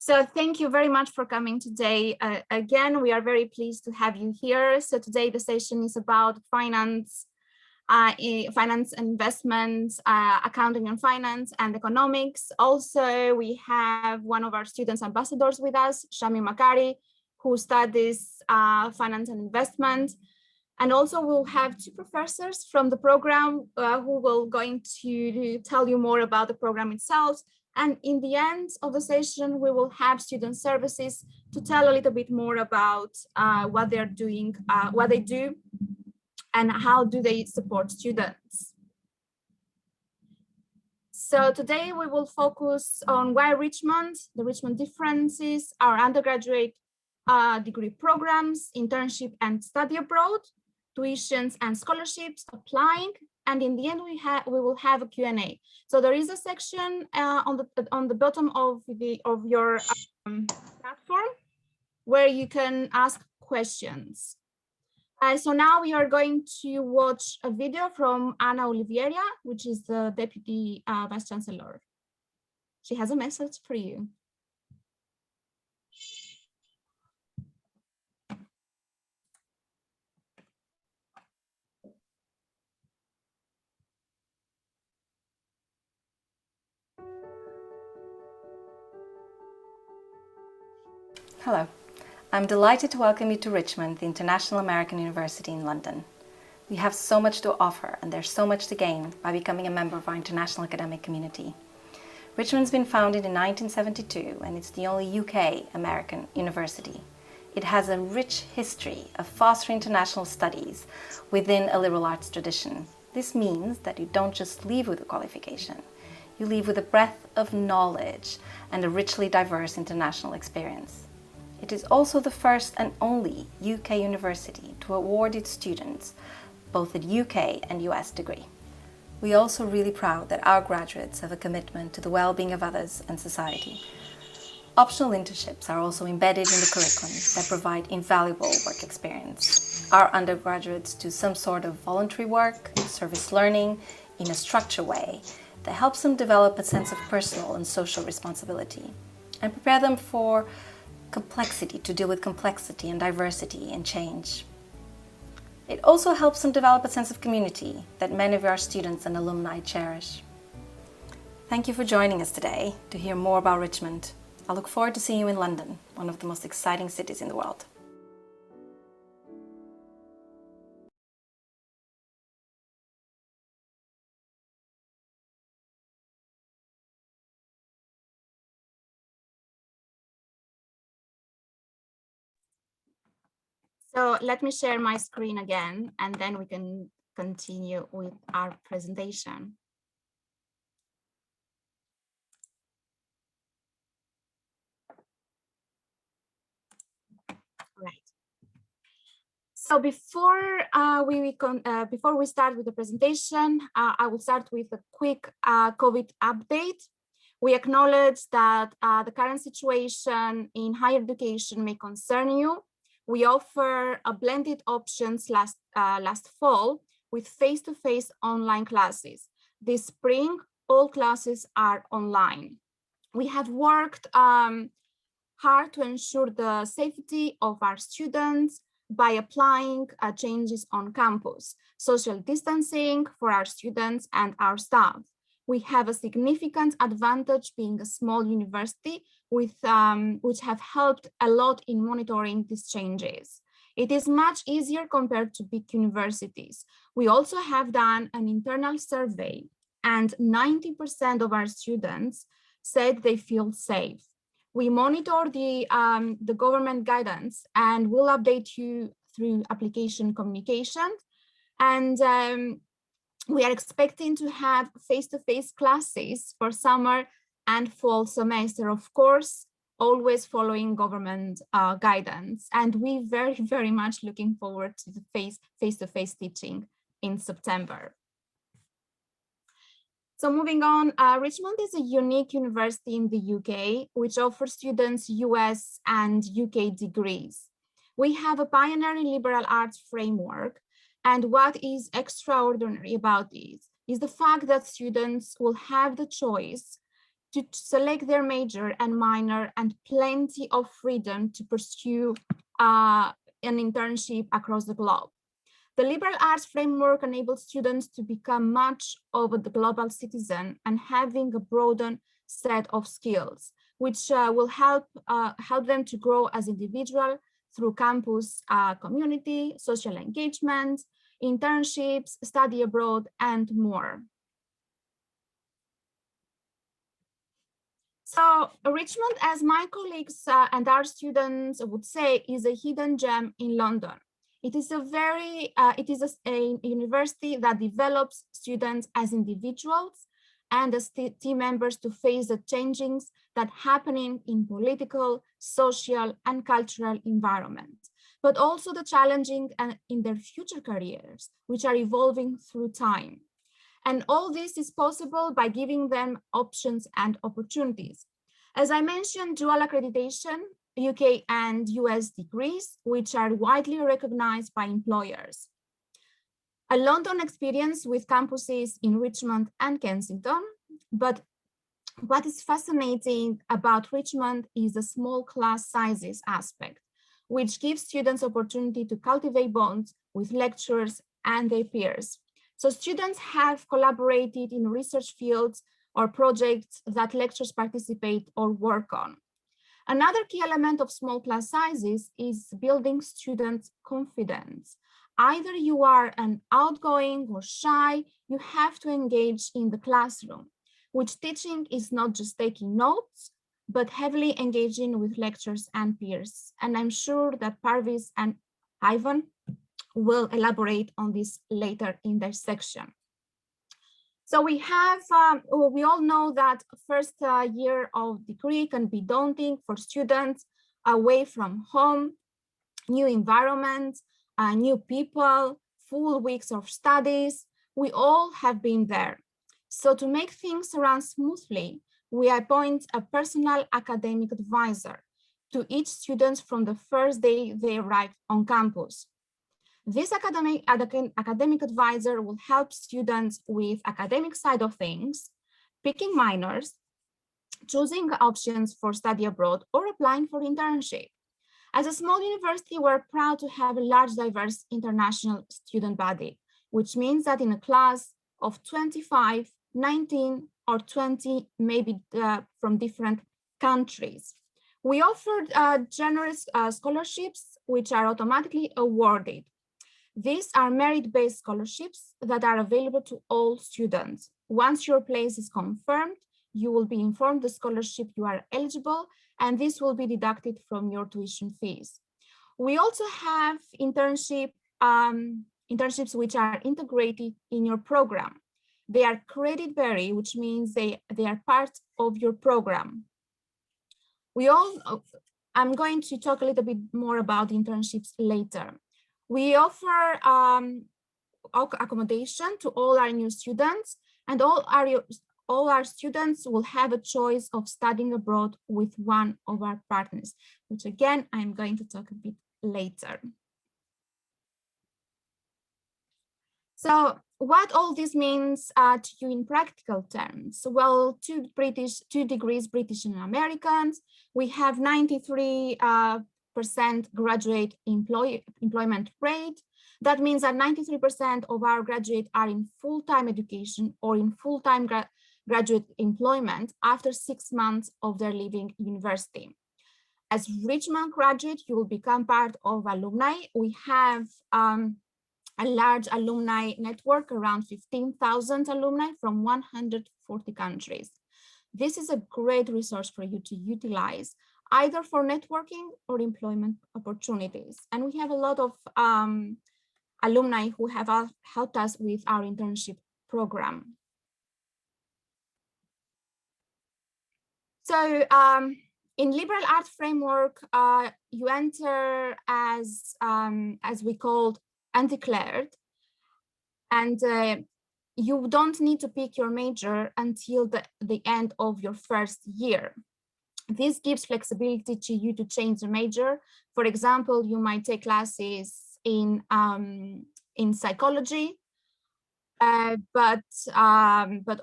So thank you very much for coming today. Again, we are very pleased to have you here. So today the session is about finance, finance and investments, accounting and finance, and economics. Also, we have one of our students ambassadors with us, Shami Makari, who studies finance and investment. And also we'll have two professors from the program who will going to tell you more about the program itself. And in the end of the session, we will have student services to tell a little bit more about what they're doing, what they do, and how do they support students. So today we will focus on why Richmond, the Richmond differences, our undergraduate degree programs, internship and study abroad, tuitions and scholarships, applying, and in the end we will have a Q&A. So there is a section on the bottom of your platform where you can ask questions. So now we are going to watch a video from Anna Oliveira, which is the Deputy Vice Chancellor. She has a message for you. Hello, I'm delighted to welcome you to Richmond, the International American University in London. We have so much to offer and there's so much to gain by becoming a member of our international academic community. Richmond's been founded in 1972 and it's the only UK American university. It has a rich history of fostering international studies within a liberal arts tradition. This means that you don't just leave with a qualification, you leave with a breadth of knowledge and a richly diverse international experience. It is also the first and only UK university to award its students both a UK and US degree. We are also really proud that our graduates have a commitment to the well-being of others and society. Optional internships are also embedded in the curriculum that provide invaluable work experience. Our undergraduates do some sort of voluntary work, service learning, in a structured way that helps them develop a sense of personal and social responsibility and prepare them for complexity, to deal with complexity and diversity and change. It also helps them develop a sense of community that many of our students and alumni cherish. Thank you for joining us today to hear more about Richmond. I look forward to seeing you in London, one of the most exciting cities in the world. So let me share my screen again, and then we can continue with our presentation. Right. So before we start with the presentation, I will start with a quick COVID update. We acknowledge that the current situation in higher education may concern you. We offer a blended options last fall with face-to-face online classes. This spring, all classes are online. We have worked hard to ensure the safety of our students by applying changes on campus, social distancing for our students and our staff. We have a significant advantage being a small university with, which have helped a lot in monitoring these changes. It is much easier compared to big universities. We also have done an internal survey and 90% of our students said they feel safe. We monitor the government guidance and we'll update you through application communication. And we are expecting to have face-to-face classes for summer and fall semester, of course, always following government guidance. And we very much looking forward to the face-to-face teaching in September. So moving on, Richmond is a unique university in the UK, which offers students US and UK degrees. We have a pioneering liberal arts framework. And what is extraordinary about this is the fact that students will have the choice to select their major and minor, and plenty of freedom to pursue an internship across the globe. The liberal arts framework enables students to become much of a global citizen and having a broadened set of skills, which will help them to grow as individuals through campus community, social engagement, internships, study abroad, and more. So Richmond, as my colleagues and our students would say, is a hidden gem in London. It is a university that develops students as individuals and as team members to face the changes that are happening in political, social, and cultural environment, but also the challenging and in their future careers, which are evolving through time. And all this is possible by giving them options and opportunities. As I mentioned, dual accreditation, UK and US degrees, which are widely recognized by employers. A London experience with campuses in Richmond and Kensington, but what is fascinating about Richmond is the small class sizes aspect, which gives students opportunity to cultivate bonds with lecturers and their peers. So students have collaborated in research fields or projects that lecturers participate or work on. Another key element of small class sizes is building students' confidence. Either you are an outgoing or shy, you have to engage in the classroom, which teaching is not just taking notes, but heavily engaging with lecturers and peers. And I'm sure that Parviz and Ivan will elaborate on this later in their section. So we all know that first year of degree can be daunting for students away from home, new environment, new people, full weeks of studies. We all have been there. So to make things run smoothly, we appoint a personal academic advisor to each student from the first day they arrive on campus. This academic advisor will help students with academic side of things, picking minors, choosing options for study abroad, or applying for internship. As a small university, we're proud to have a large, diverse international student body, which means that in a class of 25, 19, or 20, maybe from different countries. We offer generous scholarships, which are automatically awarded. These are merit-based scholarships that are available to all students. Once your place is confirmed, you will be informed the scholarship you are eligible, and this will be deducted from your tuition fees. We also have internships which are integrated in your program. They are credit-bearing, which means they are part of your program. I'm going to talk a little bit more about internships later. We offer accommodation to all our new students, and all our students will have a choice of studying abroad with one of our partners, which again, I'm going to talk a bit later. So what all this means to you in practical terms? Well, two degrees British and Americans. We have 93% graduate employment rate. That means that 93% of our graduates are in full-time education or in full-time graduate employment after 6 months of their leaving university. As Richmond graduate, you will become part of alumni. We have a large alumni network, around 15,000 alumni from 140 countries. This is a great resource for you to utilize, either for networking or employment opportunities. And we have a lot of alumni who have helped us with our internship program. So in liberal arts framework, you enter as we called undeclared, and you don't need to pick your major until the end of your first year. This gives flexibility to you to change the major. For example, you might take classes in psychology, but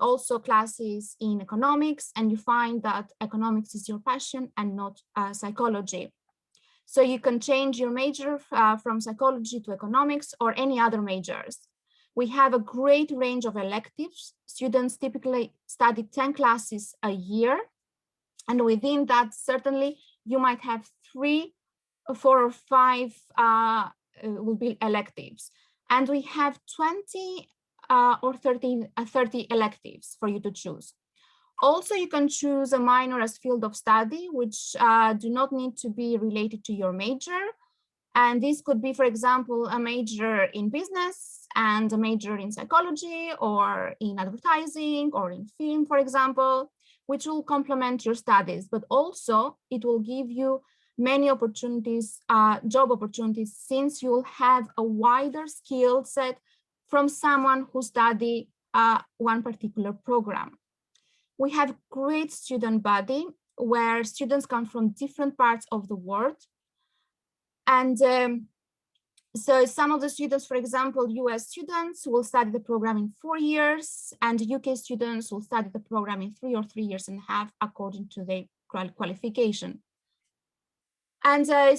also classes in economics, and you find that economics is your passion and not psychology. So you can change your major from psychology to economics or any other majors. We have a great range of electives. Students typically study 10 classes a year. And within that, certainly, you might have 3, 4, or 5 will be electives. And we have 20 or 30 electives for you to choose. Also, you can choose a minor as field of study, which do not need to be related to your major. And this could be, for example, a major in business and a major in psychology or in advertising or in film, for example, which will complement your studies, but also it will give you many opportunities, job opportunities, since you'll have a wider skill set from someone who studied one particular program. We have great student body where students come from different parts of the world. And so some of the students, for example, US students will study the program in 4 years, and UK students will study the program in 3 or 3 years and a half according to their qualification. And so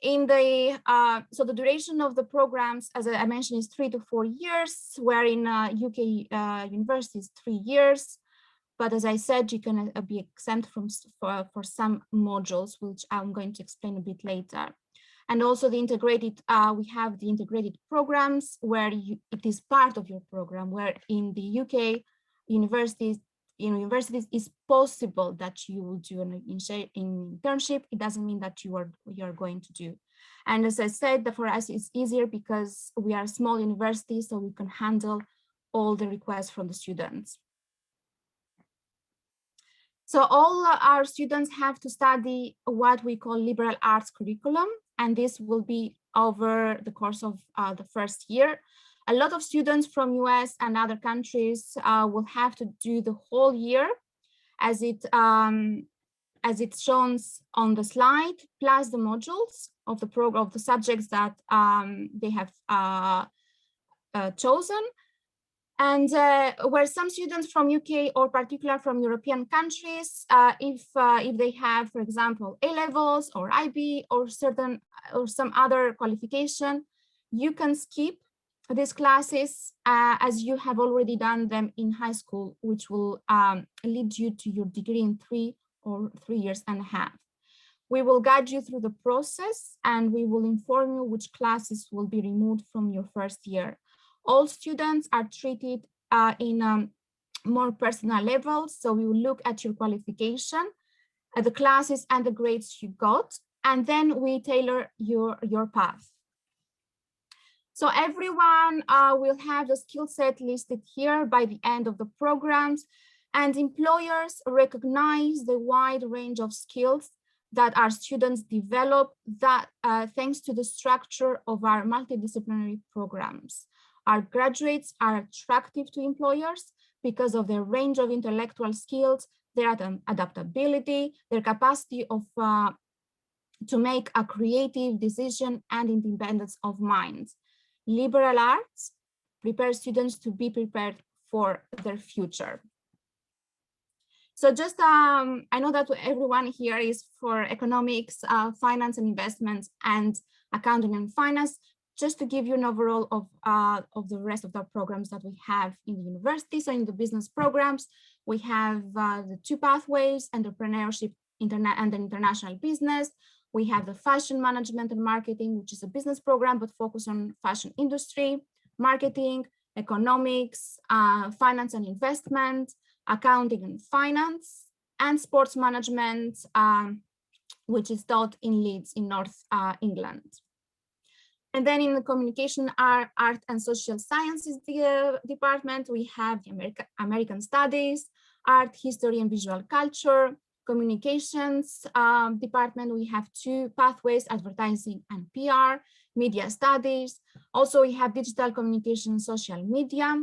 the duration of the programs, as I mentioned, is 3 to 4 years, where in UK universities 3 years. But as I said, you can be exempt for some modules, which I'm going to explain a bit later. And also the integrated, we have the integrated programs where it is part of your program, where in the UK universities, it's possible that you will do an internship. It doesn't mean that you are going to do. And as I said, that for us it's easier because we are a small university, so we can handle all the requests from the students. So all our students have to study what we call liberal arts curriculum, and this will be over the course of the first year. A lot of students from US and other countries will have to do the whole year, as it's shown on the slide, plus the modules of the program, of the subjects that they have chosen. And where some students from UK or particular from European countries, if they have, for example, A-levels or IB or some other qualification, you can skip these classes as you have already done them in high school, which will lead you to your degree in 3 or 3 years and a half. We will guide you through the process, and we will inform you which classes will be removed from your first year. All students are treated in more personal levels. So we will look at your qualification, at the classes and the grades you got, and then we tailor your path. So everyone will have the skill set listed here by the end of the programs, and employers recognize the wide range of skills that our students develop that thanks to the structure of our multidisciplinary programs. Our graduates are attractive to employers because of their range of intellectual skills, their adaptability, their capacity to make a creative decision, and independence of mind. Liberal arts prepare students to be prepared for their future. So just, I know that everyone here is for economics, finance and investments, and accounting and finance. Just to give you an overall of the rest of the programs that we have in the university. So in the business programs, we have the 2 pathways, entrepreneurship and international business. We have the fashion management and marketing, which is a business program, but focused on fashion industry, marketing, economics, finance and investment, accounting and finance, and sports management, which is taught in Leeds in North England. And then in the communication, art and social sciences department, we have the American studies, art, history and visual culture. Communications department, we have 2 pathways, advertising and PR, media studies. Also, we have digital communication, social media,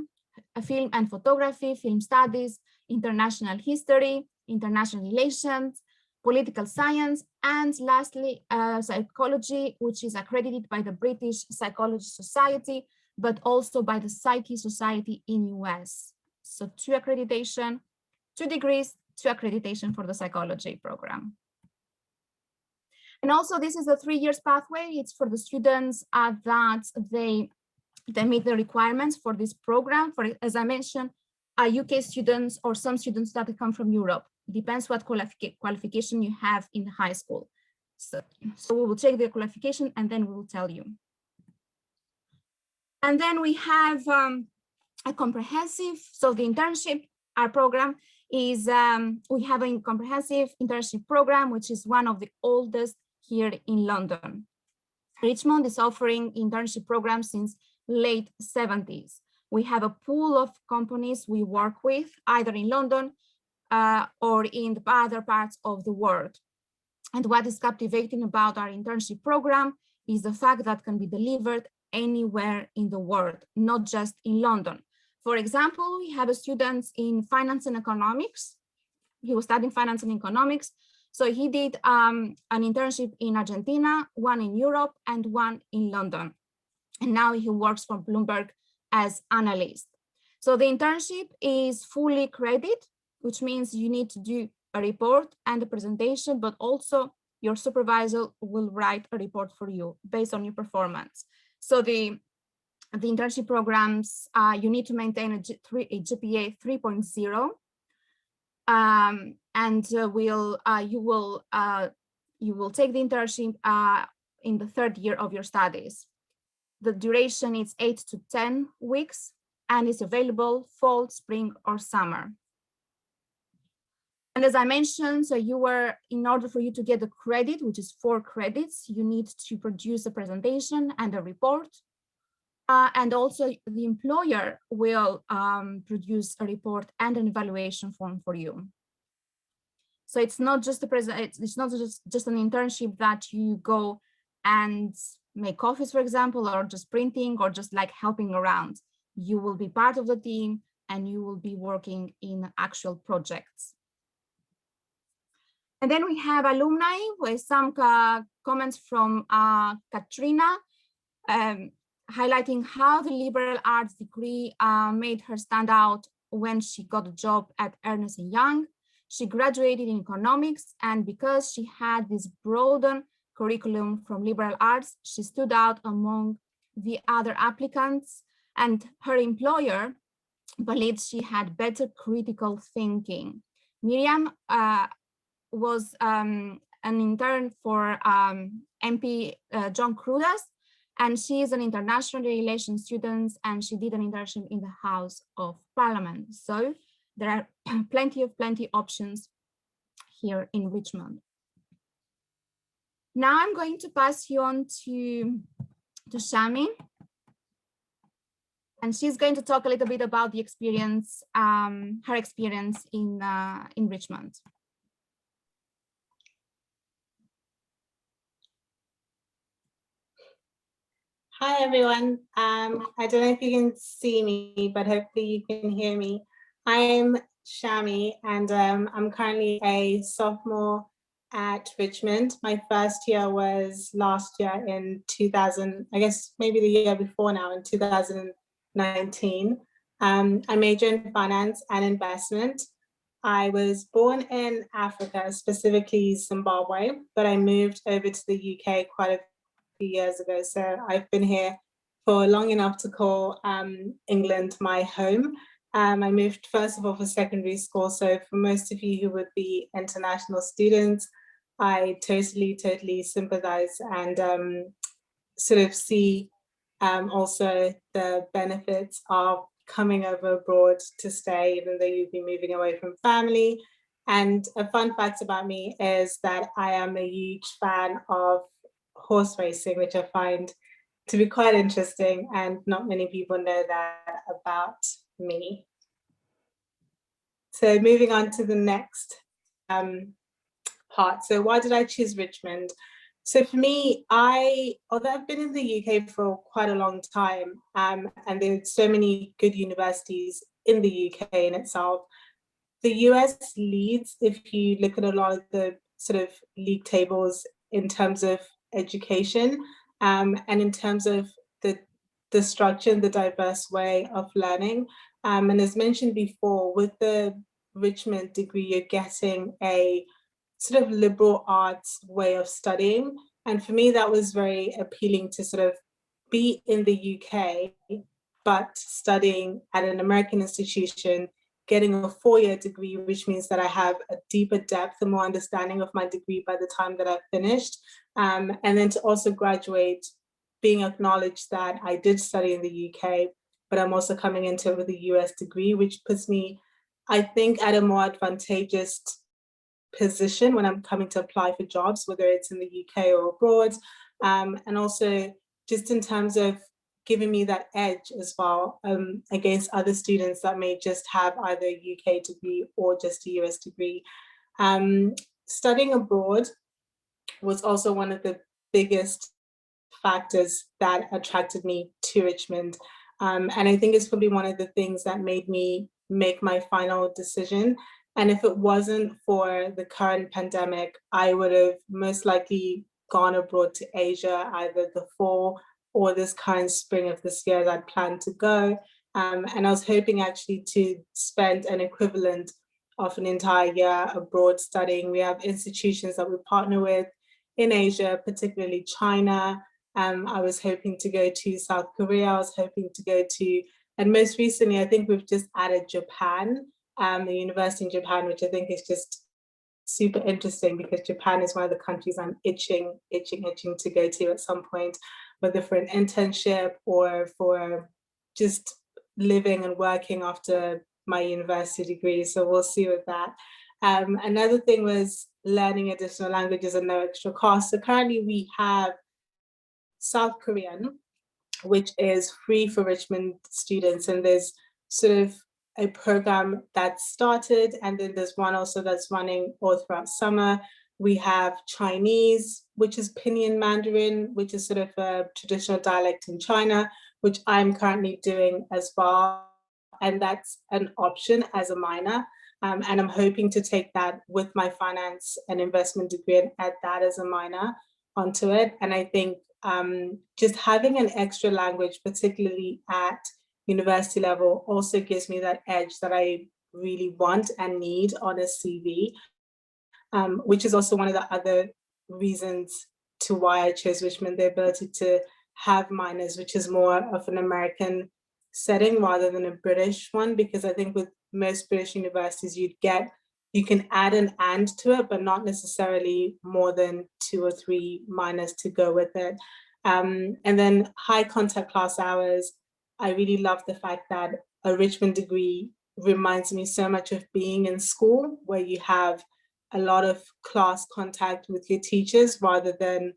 film and photography, film studies, international history, international relations, political science, and lastly, psychology, which is accredited by the British Psychology Society, but also by the Psyche Society in US. So 2 accreditation, 2 degrees, 2 accreditation for the psychology program. And also this is a 3 years pathway. It's for the students that they meet the requirements for this program. For, as I mentioned, UK students or some students that come from Europe. It depends what qualification you have in high school. So we will check the qualification and then we will tell you. And then we have a comprehensive, so the internship, our program is, we have a comprehensive internship program, which is one of the oldest here in London. Richmond is offering internship programs since late 70s. We have a pool of companies we work with, either in London or in the other parts of the world. And what is captivating about our internship program is the fact that can be delivered anywhere in the world, not just in London. For example, we have a student in finance and economics. He was studying finance and economics. So he did an internship in Argentina, one in Europe, and one in London. And now he works for Bloomberg as analyst. So the internship is fully credit, which means you need to do a report and a presentation, but also your supervisor will write a report for you based on your performance. So the internship programs, you need to maintain a GPA 3.0. And you will take the internship in the 3rd year of your studies. The duration is 8 to 10 weeks and is available fall, spring, or summer. And as I mentioned, so in order for you to get the credit, which is 4 credits, you need to produce a presentation and a report. And also the employer will produce a report and an evaluation form for you. So it's not just it's not just an internship that you go and make coffees, for example, or just printing or just like helping around. You will be part of the team and you will be working in actual projects. And then we have alumni with some comments from Katrina, highlighting how the liberal arts degree made her stand out when she got a job at Ernst & Young. She graduated in economics, and because she had this broadened curriculum from liberal arts, she stood out among the other applicants, and her employer believed she had better critical thinking. Miriam was an intern for MP John Crudas, and she is an international relations student, and she did an internship in the House of Parliament. So there are plenty options here in Richmond. Now I'm going to pass you on to Shami, and she's going to talk a little bit about the experience, her experience in Richmond. Hi everyone. I don't know if you can see me, but hopefully you can hear me. I'm Shami, and I'm currently a sophomore at Richmond. My first year was last year in 2000, I guess maybe the year before now, in 2019. I majored in finance and investment. I was born in Africa, specifically Zimbabwe, but I moved over to the UK quite a few years ago. So I've been here for long enough to call England my home. I moved first of all for secondary school. So for most of you who would be international students, I totally sympathize and sort of see also the benefits of coming over abroad to stay, even though you'd be moving away from family. And a fun fact about me is that I am a huge fan of horse racing, which I find to be quite interesting, and not many people know that about me. So moving on to the next part. So why did I choose Richmond? So for me, although I've been in the UK for quite a long time, and there's so many good universities in the UK in itself, the US leads if you look at a lot of the sort of league tables in terms of education, and in terms of the the structure and the diverse way of learning. And as mentioned before, with the Richmond degree, you're getting a sort of liberal arts way of studying. And for me, that was very appealing to sort of be in the UK, but studying at an American institution, getting a 4-year degree, which means that I have a deeper depth and more understanding of my degree by the time that I've finished. And then to also graduate, being acknowledged that I did study in the UK, but I'm also coming into it with a US degree, which puts me, I think, at a more advantageous position when I'm coming to apply for jobs, whether it's in the UK or abroad. And also just in terms of giving me that edge as well against other students that may just have either a UK degree or just a US degree. Studying abroad was also one of the biggest factors that attracted me to Richmond. And I think it's probably one of the things that made me make my final decision. And if it wasn't for the current pandemic, I would have most likely gone abroad to Asia, either the fall or this current spring of this year that I'd planned to go. And I was hoping actually to spend an equivalent of an entire year abroad studying. We have institutions that we partner with in Asia, particularly China. I was hoping to go to South Korea. I was hoping to go to, and most recently, I think we've just added Japan, the university in Japan, which I think is just super interesting because Japan is one of the countries I'm itching to go to at some point, whether for an internship or for just living and working after my university degree. So we'll see with that. Another thing was learning additional languages at no extra cost. So currently we have South Korean, which is free for Richmond students. And there's sort of a program that started, and then there's one also that's running all throughout summer. We have Chinese, which is Pinyin Mandarin, which is sort of a traditional dialect in China, which I'm currently doing as well. And that's an option as a minor. And I'm hoping to take that with my finance and investment degree and add that as a minor onto it. And I think just having an extra language, particularly at university level, also gives me that edge that I really want and need on a CV, which is also one of the other reasons to why I chose Richmond, the ability to have minors, which is more of an American setting rather than a British one, because I think with most British universities, you can add an and to it, but not necessarily more than 2 or 3 minors to go with it. And then high contact class hours. I really love the fact that a Richmond degree reminds me so much of being in school, where you have a lot of class contact with your teachers rather than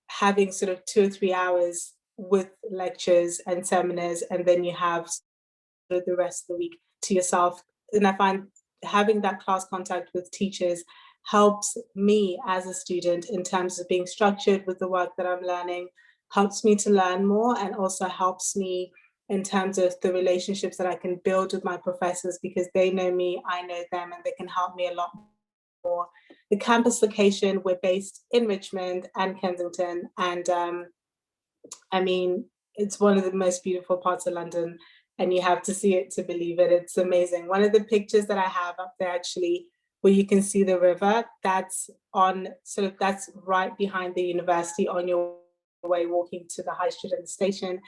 having sort of 2 or 3 hours with lectures and seminars, and then you have sort of the rest of the week to yourself. And I find having that class contact with teachers helps me as a student in terms of being structured with the work that I'm learning, helps me to learn more, and also helps me in terms of the relationships that I can build with my professors, because they know me, I know them, and they can help me a lot more. The campus location, we're based in Richmond and Kensington, and I mean, it's one of the most beautiful parts of London, and you have to see it to believe it. It's amazing. One of the pictures that I have up there, actually, where you can see the river, that's right behind the university on your way walking to the high street and the station.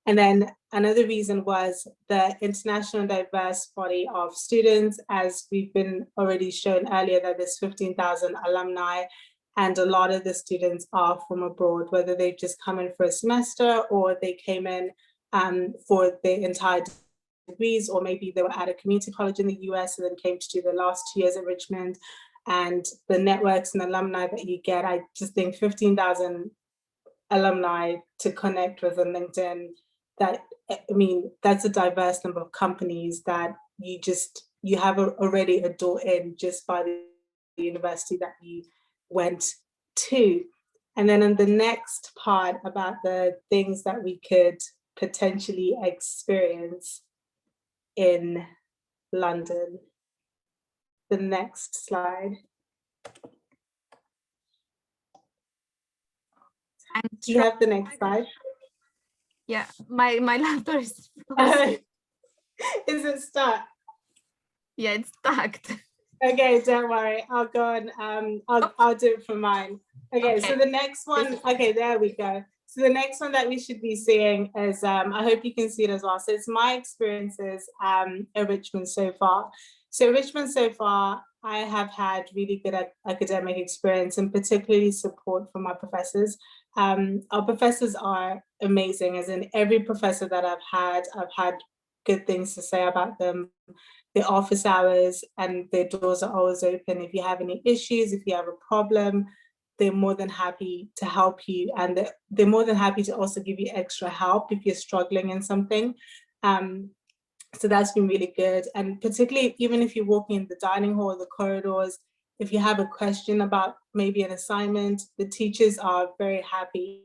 And then another reason was the international diverse body of students, as we've been already shown earlier, that there's 15,000 alumni, and a lot of the students are from abroad, whether they've just come in for a semester or they came in for the entire degrees, or maybe they were at a community college in the US and then came to do the last 2 years at Richmond. And the networks and alumni that you get, I just think 15,000 alumni to connect with on LinkedIn, that's a diverse number of companies that you have already a door in just by the university that you went to. And then in the next part about the things that we could potentially experience in London. The next slide. Do you have the next slide? Yeah, my laptop is frozen. Is it stuck? Yeah, it's stuck. Okay, don't worry. I'll go and I'll do it for mine. Okay, so Okay. the next one, okay, there we go. So the next one that we should be seeing is, I hope you can see it as well. So it's my experiences at Richmond so far. So Richmond so far, I have had really good academic experience and particularly support from my professors. Our professors are amazing, as in every professor that I've had good things to say about them. The office hours and their doors are always open. If you have any issues, if you have a problem, they're more than happy to help you. And they're more than happy to also give you extra help if you're struggling in something. So that's been really good. And particularly, even if you're walking in the dining hall, the corridors, if you have a question about maybe an assignment, the teachers are very happy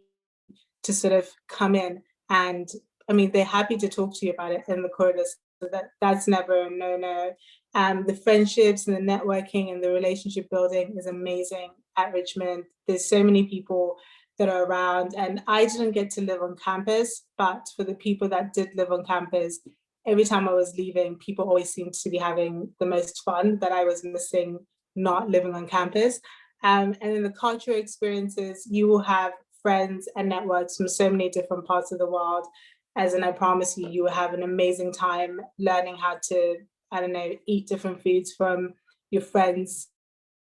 to sort of come in. And I mean, they're happy to talk to you about it in the corridors. So that's never a no-no. The friendships and the networking and the relationship building is amazing at Richmond. There's so many people that are around, and I didn't get to live on campus, but for the people that did live on campus, every time I was leaving, people always seemed to be having the most fun that I was missing not living on campus. And in the cultural experiences, you will have friends and networks from so many different parts of the world. As in, I promise you, you will have an amazing time learning how to, I don't know, eat different foods from your friends'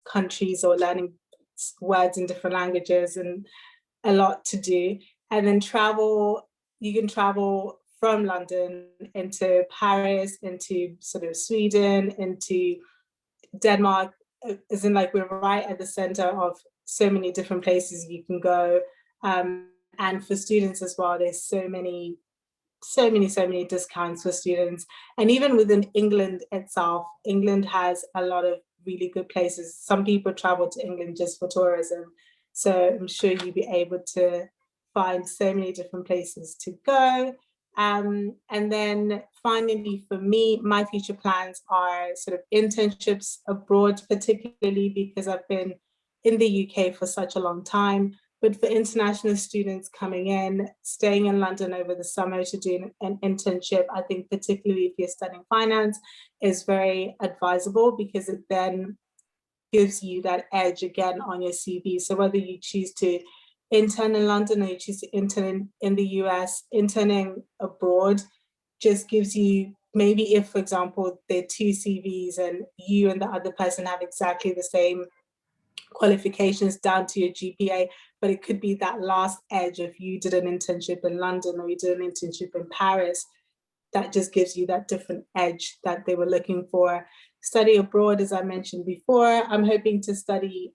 countries, or learning words in different languages, and a lot to do. And then travel, you can travel from London into Paris, into sort of Sweden, into Denmark, as in like we're right at the center of so many different places you can go. And for students as well, there's so many discounts for students. And even within England itself, England has a lot of really good places. Some people travel to England just for tourism. So I'm sure you'll be able to find so many different places to go. And then finally, for me, my future plans are sort of internships abroad, particularly because I've been in the UK for such a long time. But for international students coming in, staying in London over the summer to do an internship, I think particularly if you're studying finance, is very advisable, because it then gives you that edge again on your CV. So whether you choose to intern in London or you choose to intern in the US, interning abroad just gives you, maybe if, for example, there are two CVs and you and the other person have exactly the same qualifications down to your GPA, but it could be that last edge if you did an internship in London or you did an internship in Paris, that just gives you that different edge that they were looking for. Study abroad, as I mentioned before, I'm hoping to study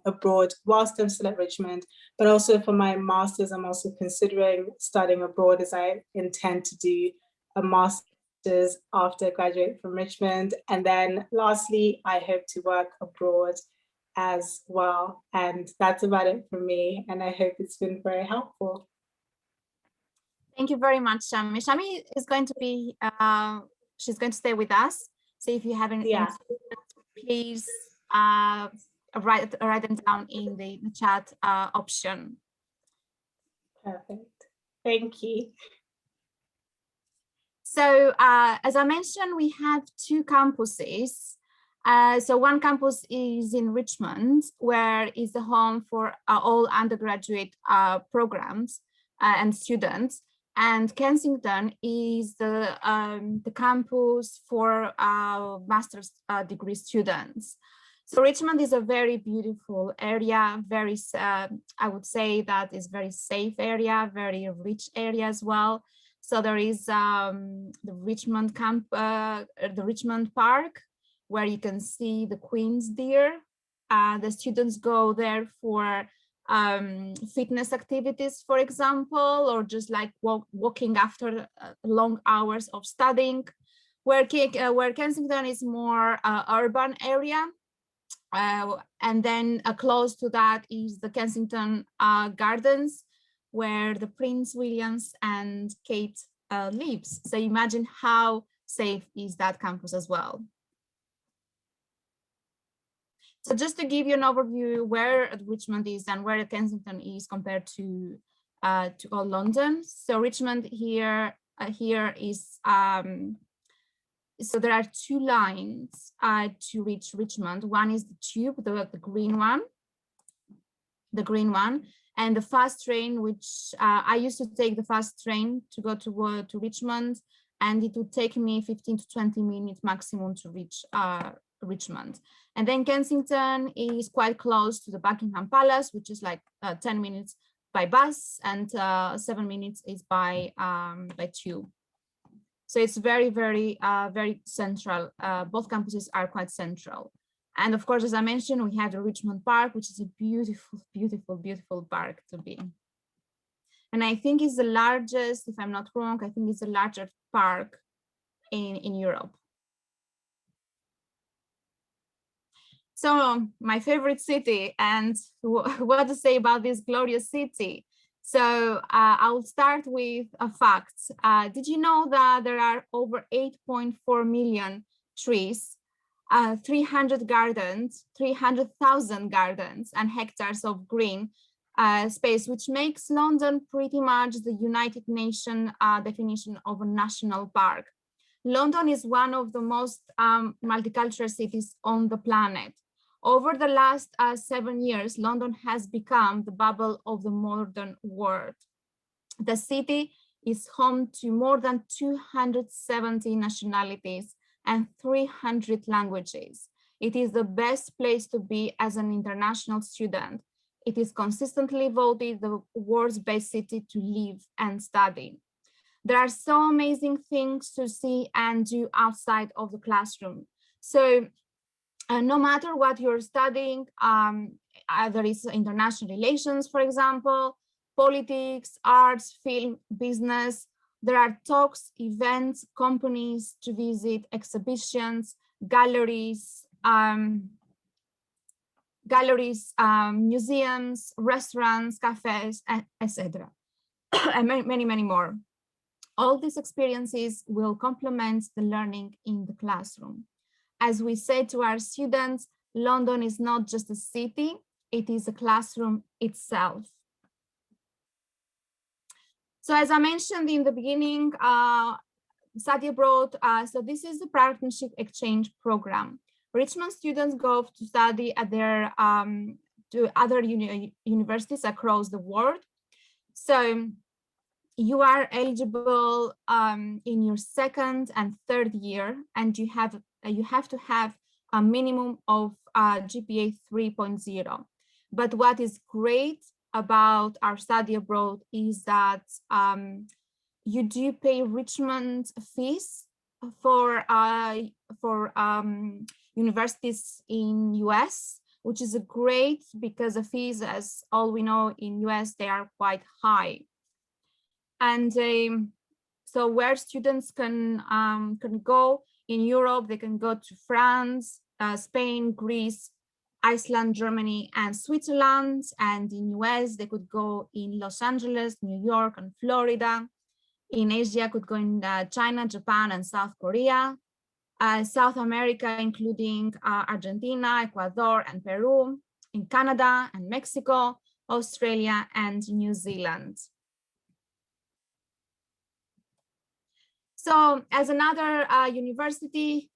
abroad whilst I'm still at Richmond, but also for my master's, I'm also considering studying abroad, as I intend to do a master's after I graduate from Richmond. And then lastly, I hope to work abroad as well. And that's about it for me. And I hope it's been very helpful. Thank you very much, Shami. Shami is going to be, she's going to stay with us. So if you have any, please write them down in the chat option. Perfect. Thank you. So as I mentioned, we have two campuses. So one campus is in Richmond, where is the home for all undergraduate programs and students. And Kensington is the campus for master's degree students. So Richmond is a very beautiful area, very, I would say that is very safe area, very rich area as well. So there is the Richmond the Richmond Park, where you can see the Queen's deer. The students go there for fitness activities, for example, or just like walking after long hours of studying, where Kensington is more urban area. And then close to that is the Kensington Gardens, where the Prince Williams and Kate lives. So imagine how safe is that campus as well. So just to give you an overview where Richmond is and where Kensington is compared to to all London. So Richmond here is, so there are two lines to reach Richmond. One is the tube, the green one, and the fast train, which I used to take the fast train to go to Richmond, and it would take me 15 to 20 minutes maximum to reach Richmond. And then Kensington is quite close to the Buckingham Palace, which is like 10 minutes by bus, and 7 minutes is by tube. So it's very, very central. Both campuses are quite central. And of course, as I mentioned, we have the Richmond Park, which is a beautiful, beautiful, beautiful park to be. And I think it's the largest, if I'm not wrong, I think it's the largest park in Europe. So my favorite city, and what to say about this glorious city. So I'll start with a fact. Did you know that there are over 8.4 million trees, 300 gardens, 300,000 gardens, and hectares of green space, which makes London pretty much the United Nations definition of a national park. London is one of the most multicultural cities on the planet. Over the last 7 years, London has become the bubble of the modern world. The city is home to more than 270 nationalities and 300 languages. It is the best place to be as an international student. It is consistently voted the world's best city to live and study. There are so amazing things to see and do outside of the classroom. So no matter what you're studying, there is international relations, for example, politics, arts, film, business. There are talks, events, companies to visit, exhibitions, galleries, museums, restaurants, cafes, etc. and many, many more. All these experiences will complement the learning in the classroom. As we say to our students, London is not just a city, it is a classroom itself. So as I mentioned in the beginning, study abroad, so this is the partnership exchange program. Richmond students go to study at their to other universities across the world. So you are eligible in your second and third year, and you have to have a minimum of GPA 3.0. But what is great about our study abroad is that you do pay Richmond fees for universities in US, which is great because the fees, as all we know in US, they are quite high. And so where students can go in Europe, they can go to France, Spain, Greece, Iceland, Germany, and Switzerland. And in US, they could go in Los Angeles, New York, and Florida. In Asia, could go in China, Japan, and South Korea. South America, including Argentina, Ecuador, and Peru. In Canada and Mexico, Australia, and New Zealand. So as another university,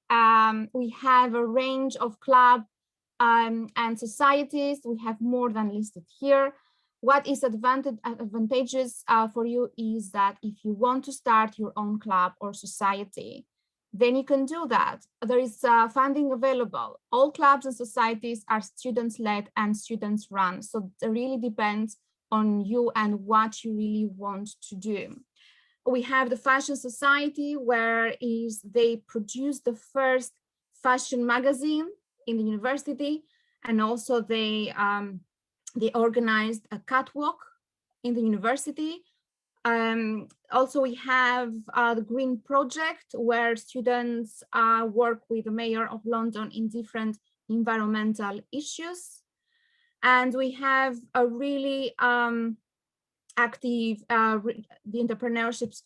we have a range of clubs and societies. We have more than listed here. What is advantageous for you is that if you want to start your own club or society, then you can do that. There is funding available. All clubs and societies are students-led and students-run. So it really depends on you and what you really want to do. We have the Fashion Society, where they produce the first fashion magazine in the university, and also they organized a catwalk in the university. Also, we have the Green Project, where students work with the Mayor of London in different environmental issues. And we have a really active the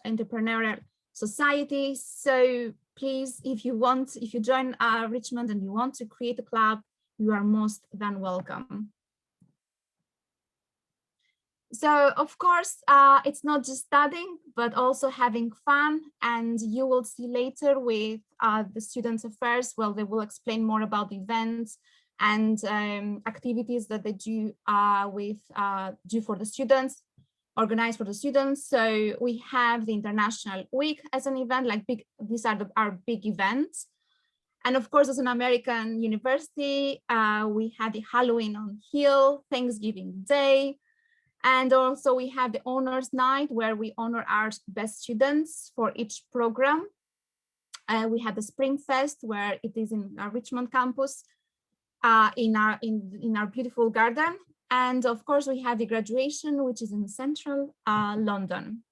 entrepreneurial society. So please, if you join Richmond and you want to create a club, you are most than welcome. So of course, it's not just studying, but also having fun. And you will see later with the students' affairs, well, they will explain more about the events and activities that they do do for the students, organized for the students. So we have the International Week as an event, like these are our big events. And of course, as an American university, we had the Halloween on Hill, Thanksgiving Day. And also we have the honors night where we honor our best students for each program. We had the Spring Fest where it is in our Richmond campus in our beautiful garden. And of course we have the graduation, which is in central London.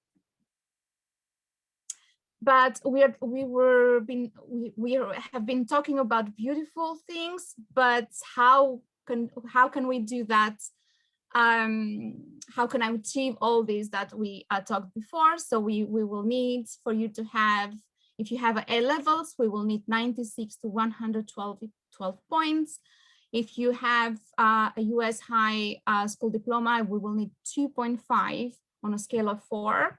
But we have been talking about beautiful things, but how can we do that? How can I achieve all these that we talked before? So we will need for you to have, if you have A levels, we will need 96 to 112 points. If you have a US high school diploma, we will need 2.5 on a scale of 4.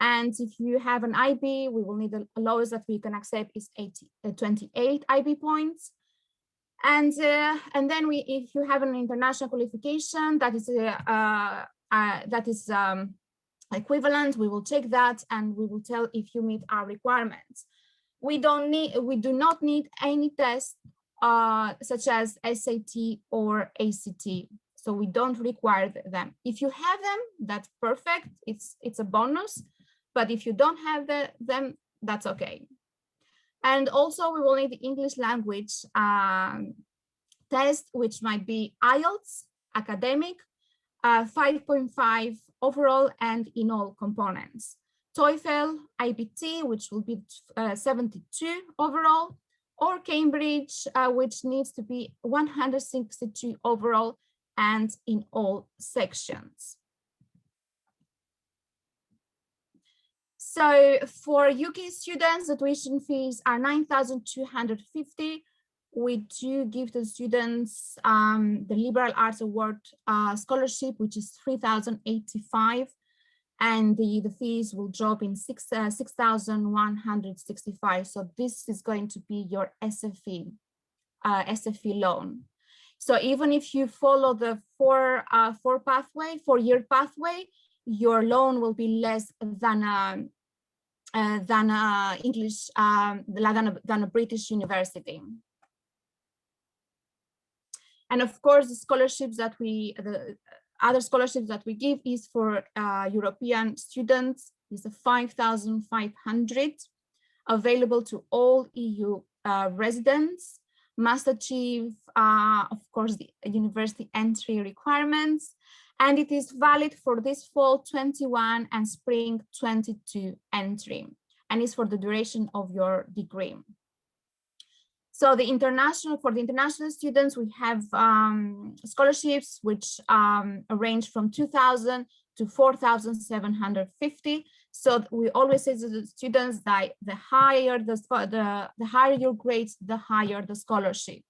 And if you have an IB, we will need the lowest that we can accept is 28 IB points. And then if you have an international qualification that is equivalent, we will check that and we will tell if you meet our requirements. We do not need any tests such as SAT or ACT. So we don't require them. If you have them, that's perfect. It's a bonus. But if you don't have them, that's okay. And also we will need the English language test, which might be IELTS, academic, 5.5 overall and in all components. TOEFL, IBT, which will be 72 overall, or Cambridge, which needs to be 162 overall and in all sections. So for UK students, the tuition fees are 9,250. We do give the students the Liberal Arts Award scholarship, which is 3,085, and the fees will drop in 6,165. So this is going to be your SFE loan. So even if you follow the four-year pathway, your loan will be less than English than a British university. And of course, the other scholarships that we give is for European students. Is 5,500 available to all EU residents. Must achieve, of course, the university entry requirements. And it is valid for this fall 21 and spring 22 entry, and is for the duration of your degree. So for the international students, we have scholarships which range from 2,000 to 4,750. So we always say to the students that the higher your grades, the higher the scholarship.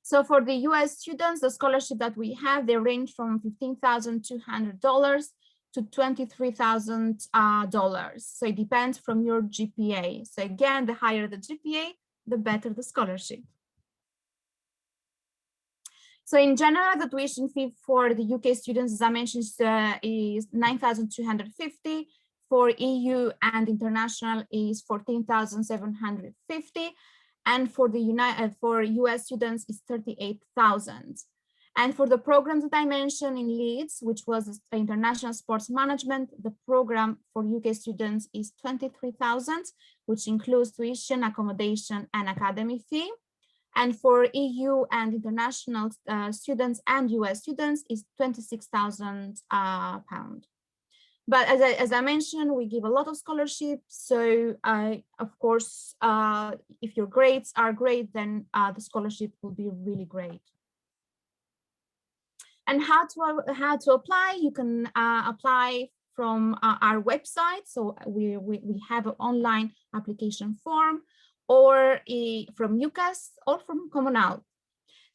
So for the US students, the scholarship that we have, they range from $15,200 to $23,000. So it depends from your GPA. So again, the higher the GPA, the better the scholarship. So in general, the tuition fee for the UK students, as I mentioned, is 9,250. For EU and international is 14,750. And for the US students is 38,000. And for the programs that I mentioned in Leeds, which was international sports management, the program for UK students is 23,000, which includes tuition, accommodation, and academy fee. And for EU and international students and US students is £26,000. But as I mentioned, we give a lot of scholarships. So of course, if your grades are great, then the scholarship will be really great. And how to apply? You can apply from our website. So we have an online application form, or from UCAS or from Commonwealth.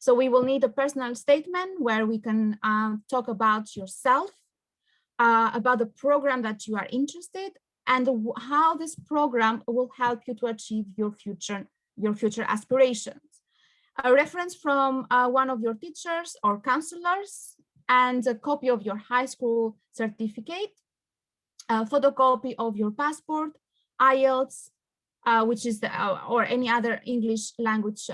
So we will need a personal statement where we can talk about yourself, about the program that you are interested, and how this program will help you to achieve your future aspirations. A reference from one of your teachers or counselors, and a copy of your high school certificate, a photocopy of your passport, IELTS, which is or any other English language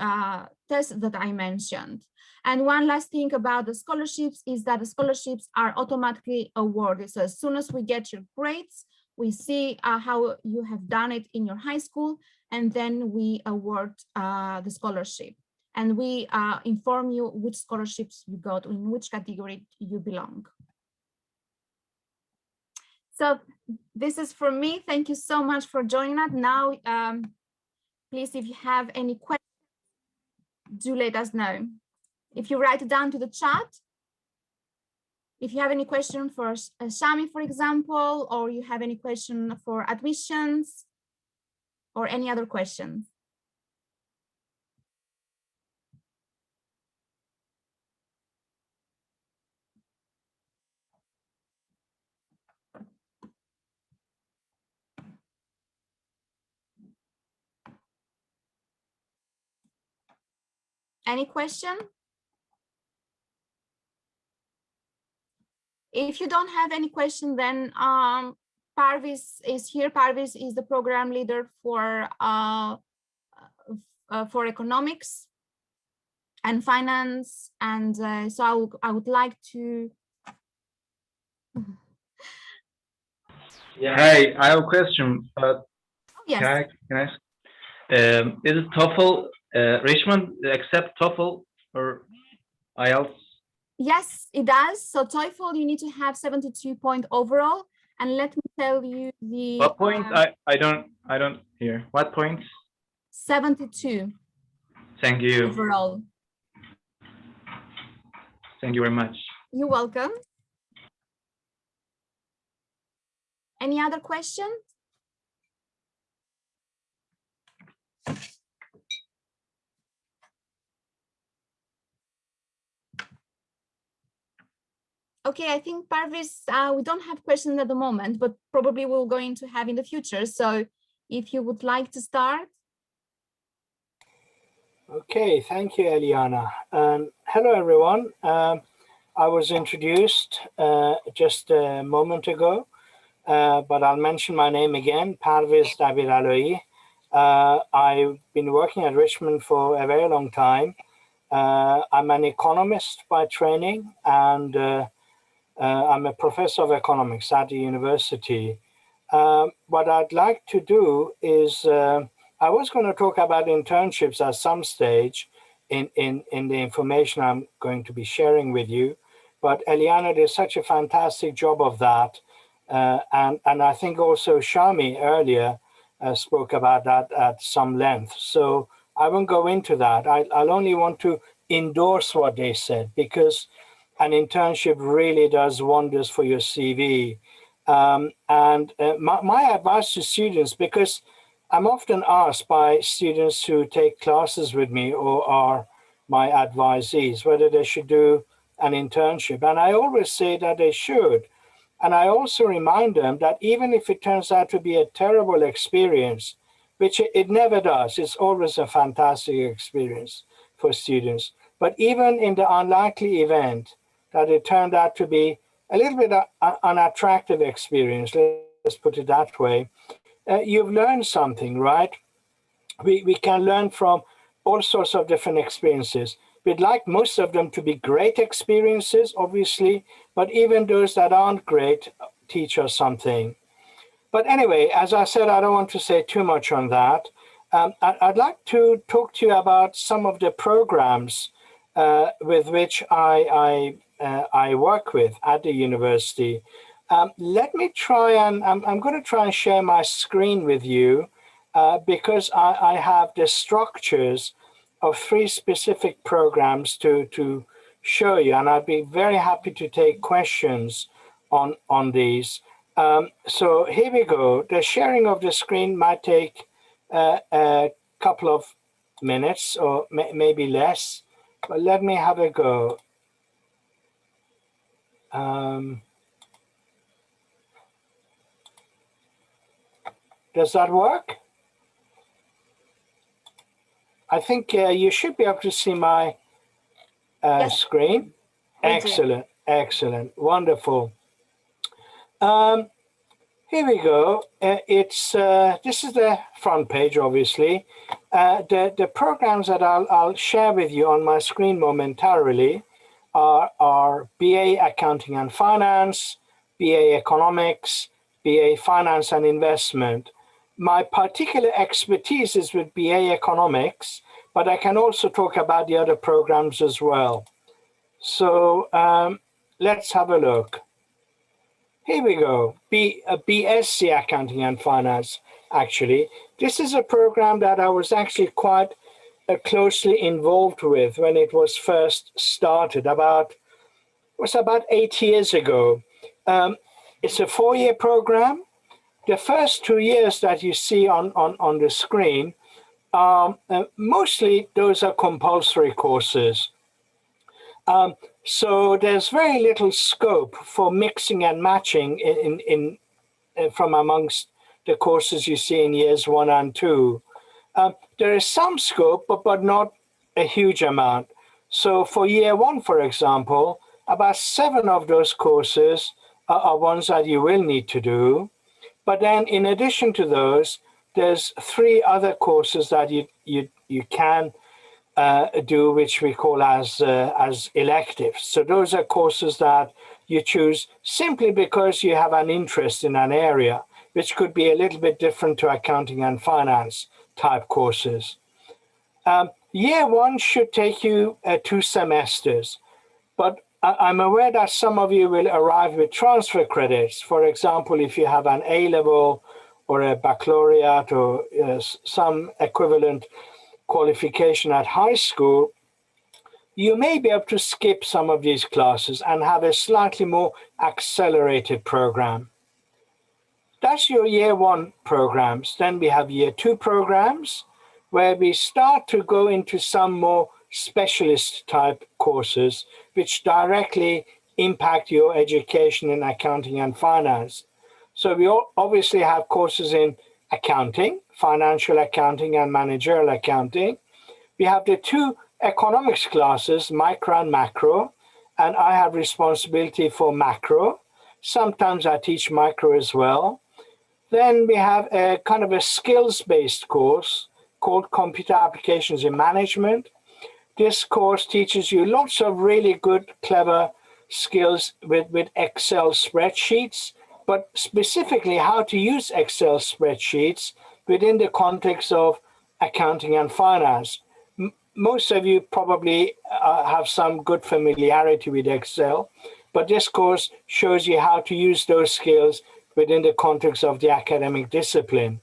test that I mentioned. And one last thing about the scholarships is that the scholarships are automatically awarded. So as soon as we get your grades, we see how you have done it in your high school, and then we award the scholarship. And we inform you which scholarships you got, in which category you belong. So this is for me. Thank you so much for joining us. Now, please, if you have any questions, do let us know. If you write it down to the chat, if you have any question for Shami, for example, or you have any question for admissions or any other questions. Any question? If you don't have any question, then Parviz is here. Parviz is the program leader for economics and finance, and so I would like to. Yeah. Hey, I have a question. Oh, yes. Can I ask? Is it TOEFL? Richmond accept TOEFL or IELTS? Yes, it does. So TOEFL, you need to have 72 point overall, and let me tell you the. What point? I don't hear. What points? 72. Thank you. Overall. Thank you very much. You're welcome. Any other questions? Okay, I think Parviz, we don't have questions at the moment, but probably we're going to have in the future. So if you would like to start. Okay, thank you, Eliana. Hello, everyone. I was introduced just a moment ago, but I'll mention my name again, Parviz Dabir-Alai. I've been working at Richmond for a very long time. I'm an economist by training, and I'm a professor of economics at the university. What I'd like to do is, I was going to talk about internships at some stage in the information I'm going to be sharing with you, but Eliana did such a fantastic job of that. And I think also Shami earlier spoke about that at some length. So I won't go into that. I'll only want to endorse what they said, because an internship really does wonders for your CV. My advice to students, because I'm often asked by students who take classes with me or are my advisees whether they should do an internship. And I always say that they should. And I also remind them that even if it turns out to be a terrible experience, which it never does, it's always a fantastic experience for students. But even in the unlikely event that it turned out to be a little bit unattractive experience, let's put it that way, you've learned something, right? We can learn from all sorts of different experiences. We'd like most of them to be great experiences, obviously, but even those that aren't great teach us something. But anyway, as I said, I don't want to say too much on that. I'd like to talk to you about some of the programs with which I work with at the university. Let me try and, I'm going to try and share my screen with you because I have the structures of 3 specific programs to show you, and I'd be very happy to take questions on these. So here we go. The sharing of the screen might take a couple of minutes or maybe less. but let me have a go. Does that work? I think you should be able to see my Yes, screen. we do. Excellent, excellent, wonderful. Here we go. This is the front page, obviously. The programs that I'll share with you on my screen momentarily are BA Accounting and Finance, BA Economics, BA Finance and Investment. My particular expertise is with BA Economics, but I can also talk about the other programs as well. So let's have a look. Here we go, Bsc Accounting and Finance, actually. This is a program that I was actually quite closely involved with when it was first started, about 8 years ago. It's a 4-year program. The first 2 years that you see on the screen, mostly those are compulsory courses. So there's very little scope for mixing and matching from amongst the courses you see in years 1 and 2. There is some scope, but not a huge amount. So for year 1, for example, about 7 of those courses are ones that you will need to do. But then in addition to those, there's 3 other courses that you can do, which we call as electives. So those are courses that you choose simply because you have an interest in an area, which could be a little bit different to accounting and finance type courses. Year 1 should take you 2 semesters, but I'm aware that some of you will arrive with transfer credits. For example, if you have an A-level or a baccalaureate or some equivalent qualification at high school, you may be able to skip some of these classes and have a slightly more accelerated program. That's your year 1 programs. Then we have year 2 programs, where we start to go into some more specialist type courses, which directly impact your education in accounting and finance. So we obviously have courses in accounting, financial accounting and managerial accounting. We have the 2 economics classes, micro and macro, and I have responsibility for macro. Sometimes I teach micro as well. Then we have a kind of a skills-based course called Computer Applications in Management. This course teaches you lots of really good, clever skills with Excel spreadsheets, but specifically how to use Excel spreadsheets within the context of accounting and finance. Most of you probably have some good familiarity with Excel, but this course shows you how to use those skills within the context of the academic discipline.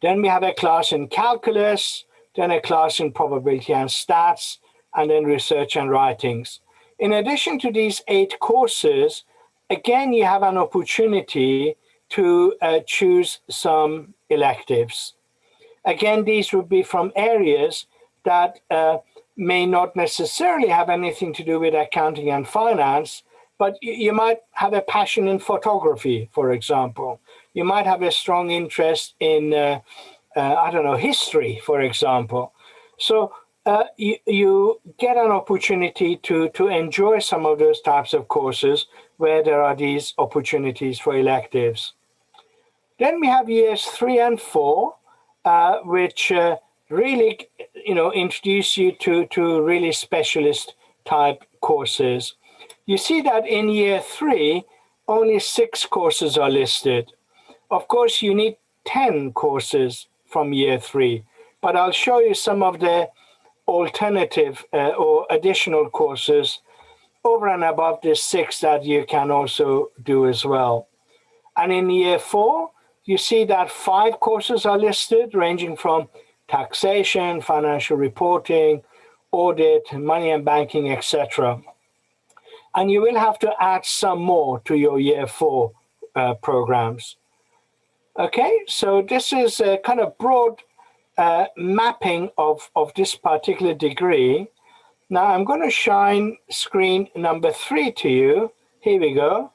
Then we have a class in calculus, then a class in probability and stats, and then research and writings. In addition to these 8 courses, again, you have an opportunity to choose some electives. Again, these would be from areas that may not necessarily have anything to do with accounting and finance, but you might have a passion in photography, for example. You might have a strong interest in, history, for example. So you get an opportunity to enjoy some of those types of courses where there are these opportunities for electives. Then we have years 3 and 4, which really, introduce you to really specialist type courses. You see that in year 3, only 6 courses are listed. Of course, you need 10 courses from year 3, but I'll show you some of the alternative or additional courses over and above the 6 that you can also do as well. And in year 4, you see that 5 courses are listed, ranging from taxation, financial reporting, audit, money and banking, etc. And you will have to add some more to your year 4 programs. Okay, so this is a kind of broad mapping of this particular degree. Now I'm going to shine screen number 3 to you. Here we go.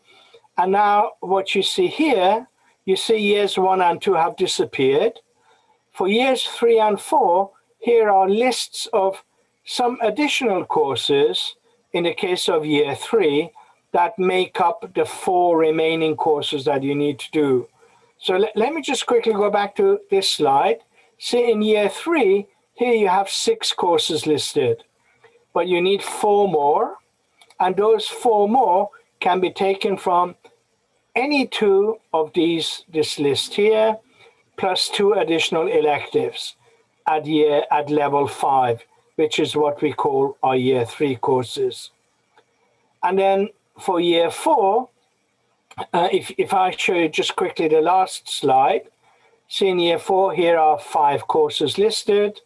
And now what you see here, you see years 1 and 2 have disappeared. For years 3 and 4, here are lists of some additional courses in the case of year 3 that make up the 4 remaining courses that you need to do. So let me just quickly go back to this slide. See, in year 3, here you have 6 courses listed, but you need 4 more, and those 4 more can be taken from any 2 of this list here, plus 2 additional electives at level 5, which is what we call our year 3 courses. And then for year 4, if I show you just quickly the last slide, see in year 4, here are 5 courses listed,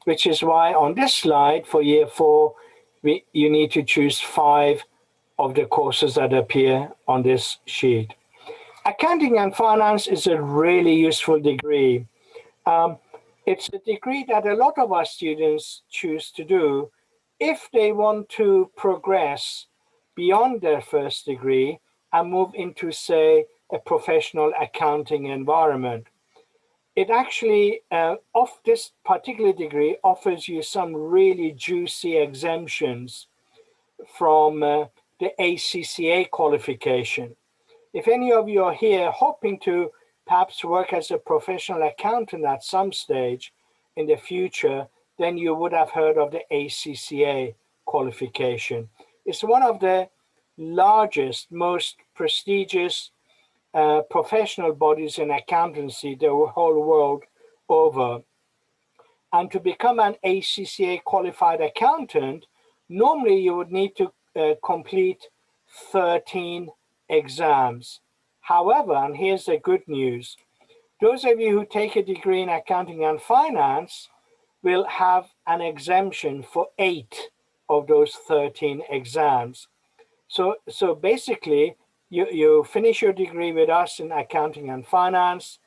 which is why on this slide for year 4, you need to choose 5 of the courses that appear on this sheet. Accounting and Finance is a really useful degree. It's a degree that a lot of our students choose to do if they want to progress beyond their first degree and move into, say, a professional accounting environment. It actually, this particular degree offers you some really juicy exemptions from the ACCA qualification. If any of you are here hoping to perhaps work as a professional accountant at some stage in the future, then you would have heard of the ACCA qualification. It's one of the largest, most prestigious professional bodies in accountancy the whole world over. And to become an ACCA qualified accountant, normally you would need to complete 13 exams. However, and here's the good news, those of you who take a degree in accounting and finance will have an exemption for 8 of those 13 exams. So basically, you finish your degree with us in accounting and finance,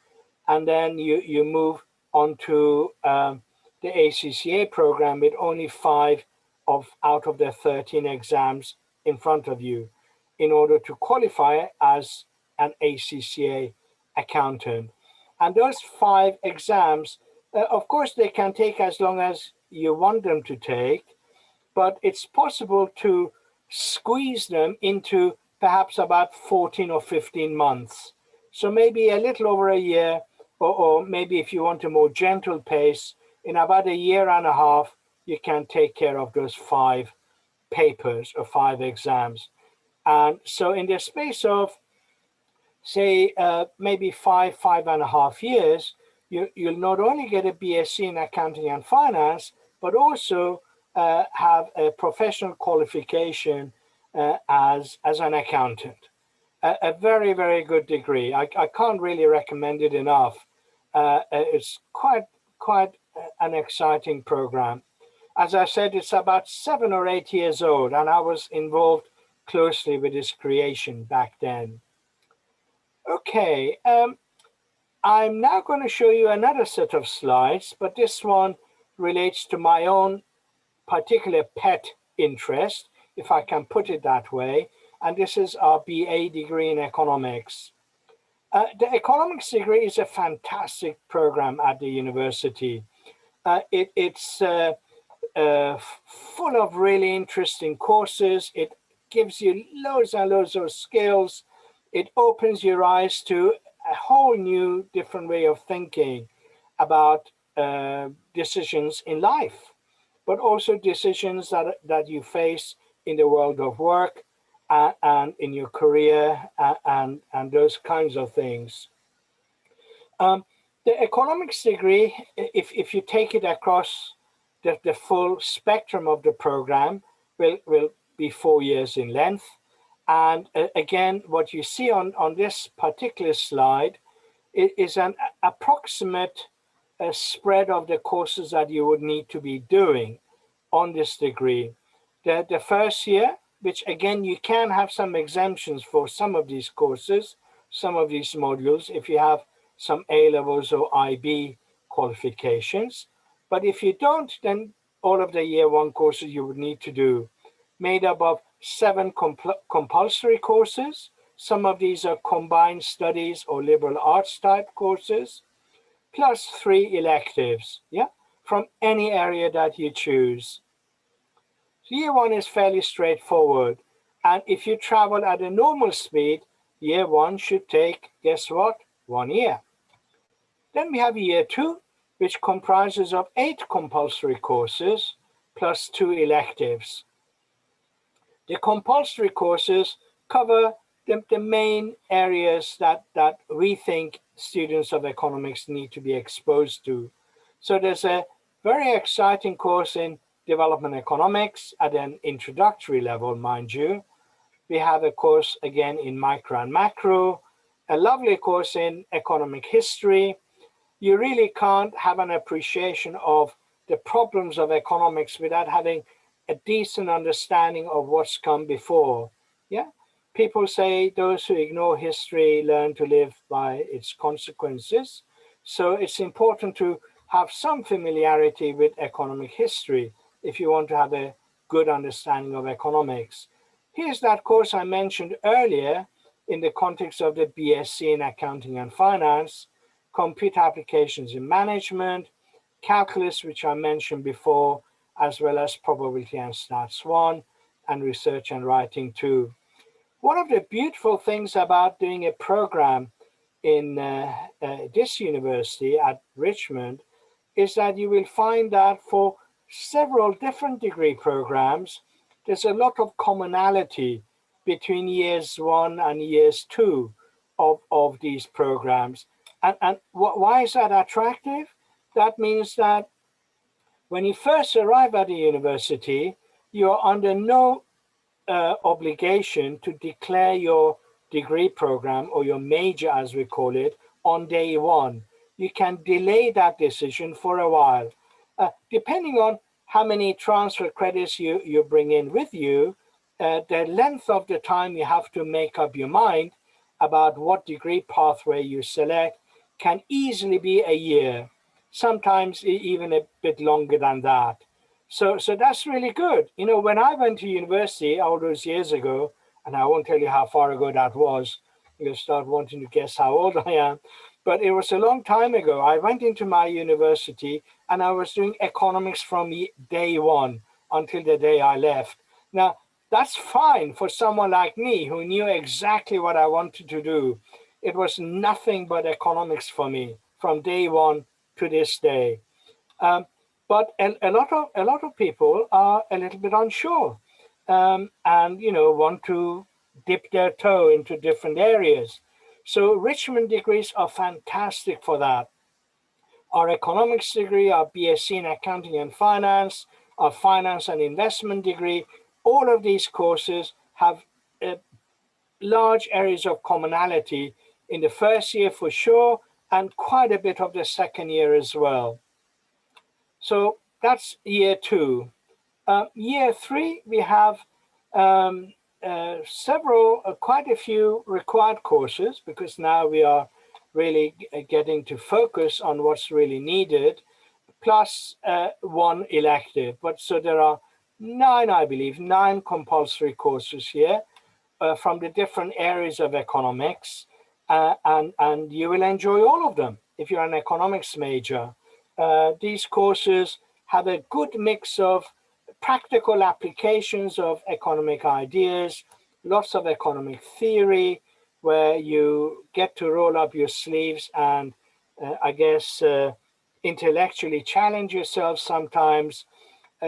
and then you move on to the ACCA program with only 5 out of the 13 exams in front of you in order to qualify as an ACCA accountant. And those 5 exams, of course, they can take as long as you want them to take, but it's possible to squeeze them into perhaps about 14 or 15 months. So maybe a little over a year, or maybe if you want a more gentle pace, in about a year and a half, you can take care of those 5 papers or 5 exams. And so in the space of, say, maybe 5.5 years, you'll not only get a Bsc in Accounting and Finance, but also have a professional qualification as an accountant. A very, very good degree. I can't really recommend it enough. It's quite an exciting program. As I said, it's about 7 or 8 years old, and I was involved closely with its creation back then. Okay, I'm now going to show you another set of slides, but this one relates to my own particular pet interest, if I can put it that way, and this is our BA degree in economics. The economics degree is a fantastic program at the university. It's full of really interesting courses. It gives you loads and loads of skills. It opens your eyes to a whole new different way of thinking about decisions in life, but also decisions that you face in the world of work and in your career and those kinds of things. The economics degree, if you take it across the full spectrum of the program, will be 4 years in length. And again, what you see on this particular slide is an approximate spread of the courses that you would need to be doing on this degree. The first year, which again, you can have some exemptions for some of these courses, some of these modules, if you have some A-levels or IB qualifications. But if you don't, then all of the year one courses you would need to do, made up of 7 compulsory courses. Some of these are combined studies or liberal arts type courses, plus 3 electives, yeah, from any area that you choose. So year one is fairly straightforward. And if you travel at a normal speed, year one should take, guess what? 1 year. Then we have year two, which comprises of 8 compulsory courses plus 2 electives. The compulsory courses cover the main areas that we think students of economics need to be exposed to. So there's a very exciting course in development economics at an introductory level, mind you. We have a course again in micro and macro, a lovely course in economic history. You really can't have an appreciation of the problems of economics without having a decent understanding of what's come before. Yeah, people say those who ignore history learn to live by its consequences. So it's important to have some familiarity with economic history if you want to have a good understanding of economics. Here's that course I mentioned earlier in the context of the Bsc in Accounting and Finance, Computer Applications in Management, Calculus, which I mentioned before, as well as Probability and Stats 1, and Research and Writing 2. One of the beautiful things about doing a program in this university at Richmond is that you will find that for several different degree programs, there's a lot of commonality between years 1 and years 2 of these programs. And why is that attractive? That means that when you first arrive at the university, you are under no obligation to declare your degree program or your major, as we call it, on day one. You can delay that decision for a while. Depending on how many transfer credits you bring in with you, the length of the time you have to make up your mind about what degree pathway you select can easily be a year, sometimes even a bit longer than that. So that's really good. You know, when I went to university all those years ago, and I won't tell you how far ago that was, you'll start wanting to guess how old I am, but it was a long time ago. I went into my university and I was doing economics from day one until the day I left. Now, that's fine for someone like me who knew exactly what I wanted to do. It was nothing but economics for me from day one to this day. But a lot of people are a little bit unsure, and want to dip their toe into different areas. So Richmond degrees are fantastic for that. Our economics degree, our Bsc in Accounting and Finance, our finance and investment degree, all of these courses have large areas of commonality in the first year for sure, and quite a bit of the second year as well. So that's year two. Year three, we have quite a few required courses, because now we are really getting to focus on what's really needed, plus 1 elective. But so there are 9, I believe, 9 compulsory courses here from the different areas of economics, and you will enjoy all of them if you're an economics major. These courses have a good mix of practical applications of economic ideas, lots of economic theory, where you get to roll up your sleeves and intellectually challenge yourself sometimes.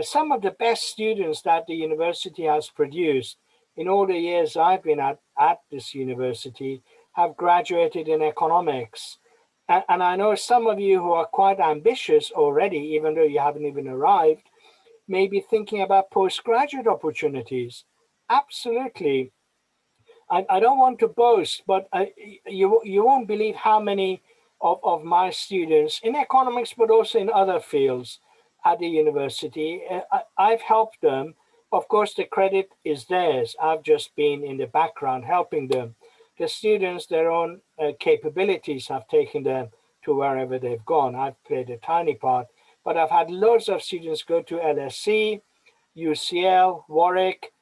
Some of the best students that the university has produced in all the years I've been at this university have graduated in economics. And I know some of you who are quite ambitious already, even though you haven't even arrived, may be thinking about postgraduate opportunities. Absolutely. I don't want to boast, but you won't believe how many of my students in economics, but also in other fields at the university, I've helped them. Of course, the credit is theirs. I've just been in the background helping them. The students, their own capabilities have taken them to wherever they've gone. I've played a tiny part, but I've had loads of students go to LSE, UCL, Warwick,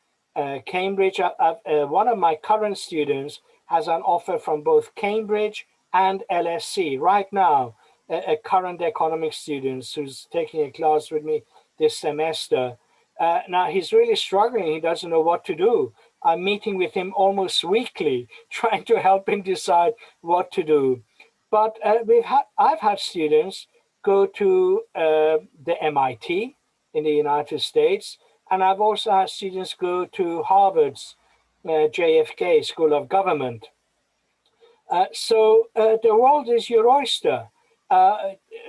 Cambridge. One of my current students has an offer from both Cambridge and LSE right now, a current economics student who's taking a class with me this semester. Now he's really struggling. He doesn't know what to do. I'm meeting with him almost weekly, trying to help him decide what to do. But I've had students go to the MIT in the United States, and I've also had students go to Harvard's JFK School of Government. So the world is your oyster.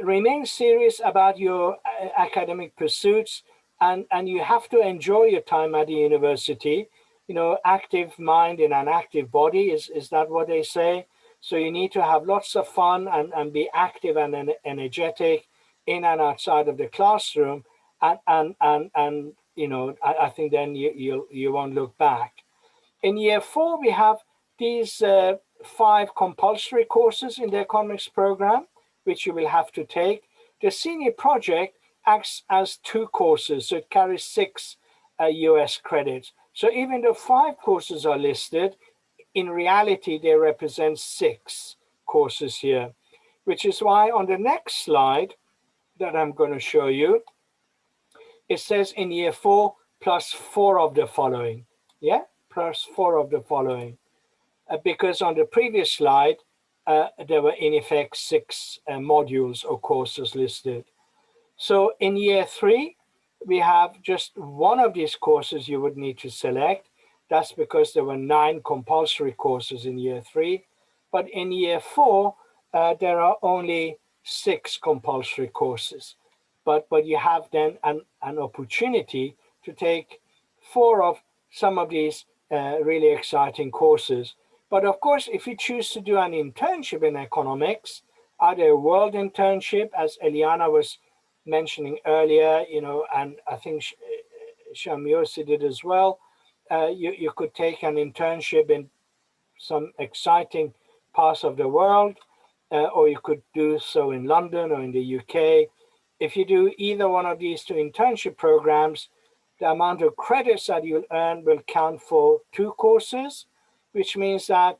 Remain serious about your academic pursuits, and you have to enjoy your time at the university. You know, active mind in an active body, is that what they say? So you need to have lots of fun and be active and energetic in and outside of the classroom. And you know, I think then you won't look back. In year 4, we have these 5 compulsory courses in the economics program, which you will have to take. The senior project acts as 2 courses, so it carries 6 US credits. So even though 5 courses are listed, in reality, they represent 6 courses here, which is why on the next slide that I'm going to show you, it says in year 4 plus 4 of the following. Yeah, plus 4 of the following. Because on the previous slide, there were in effect 6 modules or courses listed. So in year 3, we have just one of these courses you would need to select. That's because there were 9 compulsory courses in year 3. But in year 4, there are only 6 compulsory courses. But you have then an opportunity to take 4 of some of these really exciting courses. But of course, if you choose to do an internship in economics, either a world internship, as Eliana was mentioning earlier, you know, and I think Shamiosi did as well, you could take an internship in some exciting parts of the world, or you could do so in London or in the UK. If you do either one of these 2 internship programs, the amount of credits that you'll earn will count for 2 courses, which means that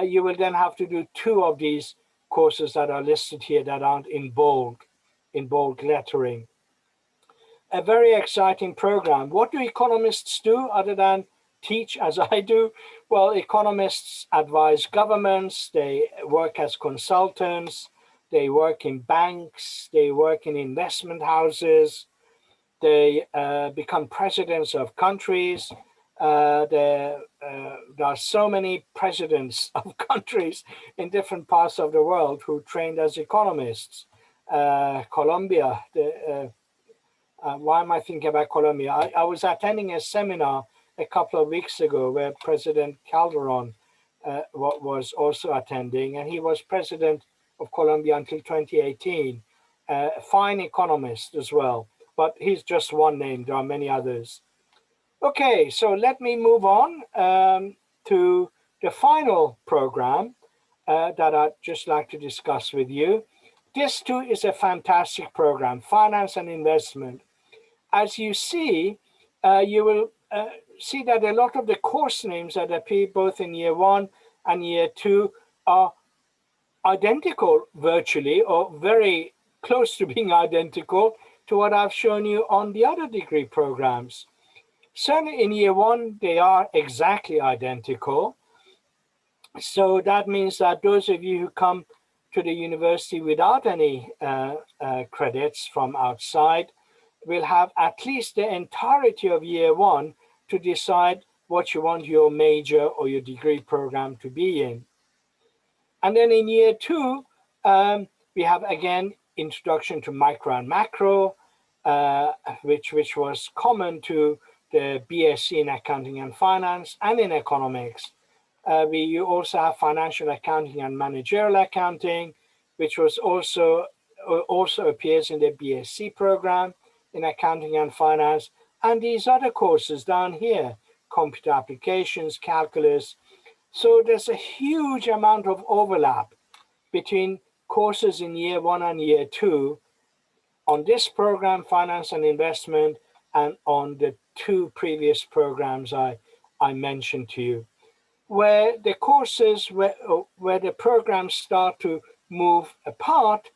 you will then have to do 2 of these courses that are listed here that aren't in bold lettering. A very exciting program. What do economists do other than teach, as I do? Well, economists advise governments, they work as consultants, they work in banks, they work in investment houses, they become presidents of countries. There are so many presidents of countries in different parts of the world who trained as economists. Colombia, why am I thinking about Colombia? I was attending a seminar a couple of weeks ago where President Calderon was also attending, and he was president of Colombia until 2018. A fine economist as well, but he's just one name. There are many others. Okay, so let me move on to the final program that I'd just like to discuss with you. This too is a fantastic program, Finance and Investment. As you see, you will see that a lot of the course names that appear both in year 1 and year 2 are identical virtually, or very close to being identical to what I've shown you on the other degree programs. Certainly in year 1, they are exactly identical. So that means that those of you who come to the university without any credits from outside will have at least the entirety of year 1 to decide what you want your major or your degree program to be in. And then in year 2, we have again introduction to micro and macro, which was common to the Bsc in Accounting and Finance and in economics. You also have financial accounting and managerial accounting, which was also appears in the Bsc program in Accounting and Finance, and these other courses down here, computer applications, calculus. So there's a huge amount of overlap between courses in year 1 and year 2 on this program, Finance and Investment, and on the two previous programs I mentioned to you, where the courses, where the programs start to move apart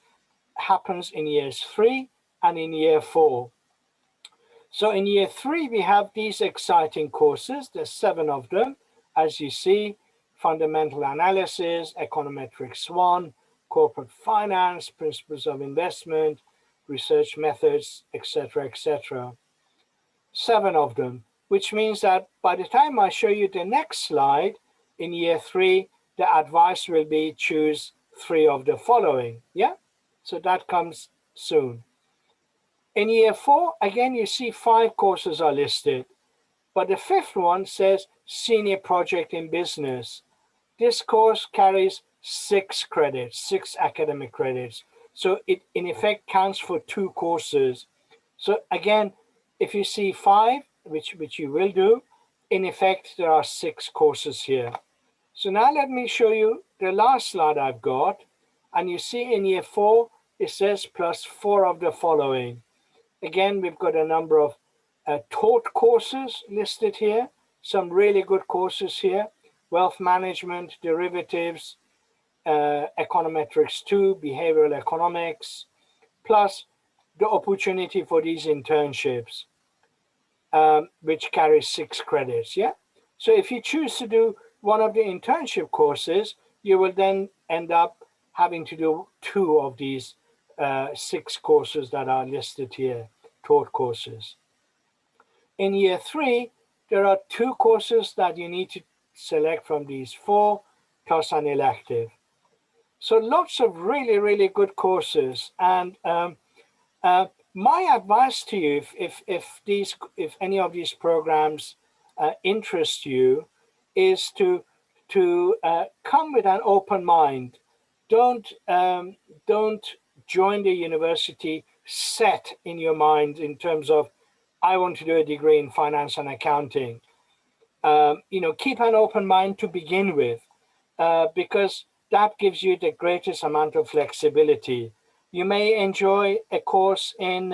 happens in years 3 and in year 4. So in year 3, we have these exciting courses. There's 7 of them, as you see: Fundamental Analysis, Econometrics 1, Corporate Finance, Principles of Investment, Research Methods, etc., etc. 7 of them, which means that by the time I show you the next slide, in year 3, the advice will be choose 3 of the following. Yeah, so that comes soon. In year 4, again, you see 5 courses are listed, but the 5th one says Senior Project in Business. This course carries 6 credits, 6 academic credits. So it in effect counts for 2 courses. So again, if you see 5, which you will do, in effect, there are 6 courses here. So now let me show you the last slide I've got. And you see in year 4, it says plus 4 of the following. Again, we've got a number of taught courses listed here, some really good courses here: Wealth Management, Derivatives, Econometrics 2, Behavioral Economics, plus the opportunity for these internships, which carries 6 credits. Yeah. So if you choose to do one of the internship courses, you will then end up having to do 2 of these 6 courses that are listed here, taught courses. In year 3, there are 2 courses that you need to select from these 4, plus an elective. So lots of really, really good courses. And my advice to you, if any of these programs interest you, is to come with an open mind. Don't join the university set in your mind in terms of, I want to do a degree in finance and accounting. Keep an open mind to begin with, because that gives you the greatest amount of flexibility. You may enjoy a course in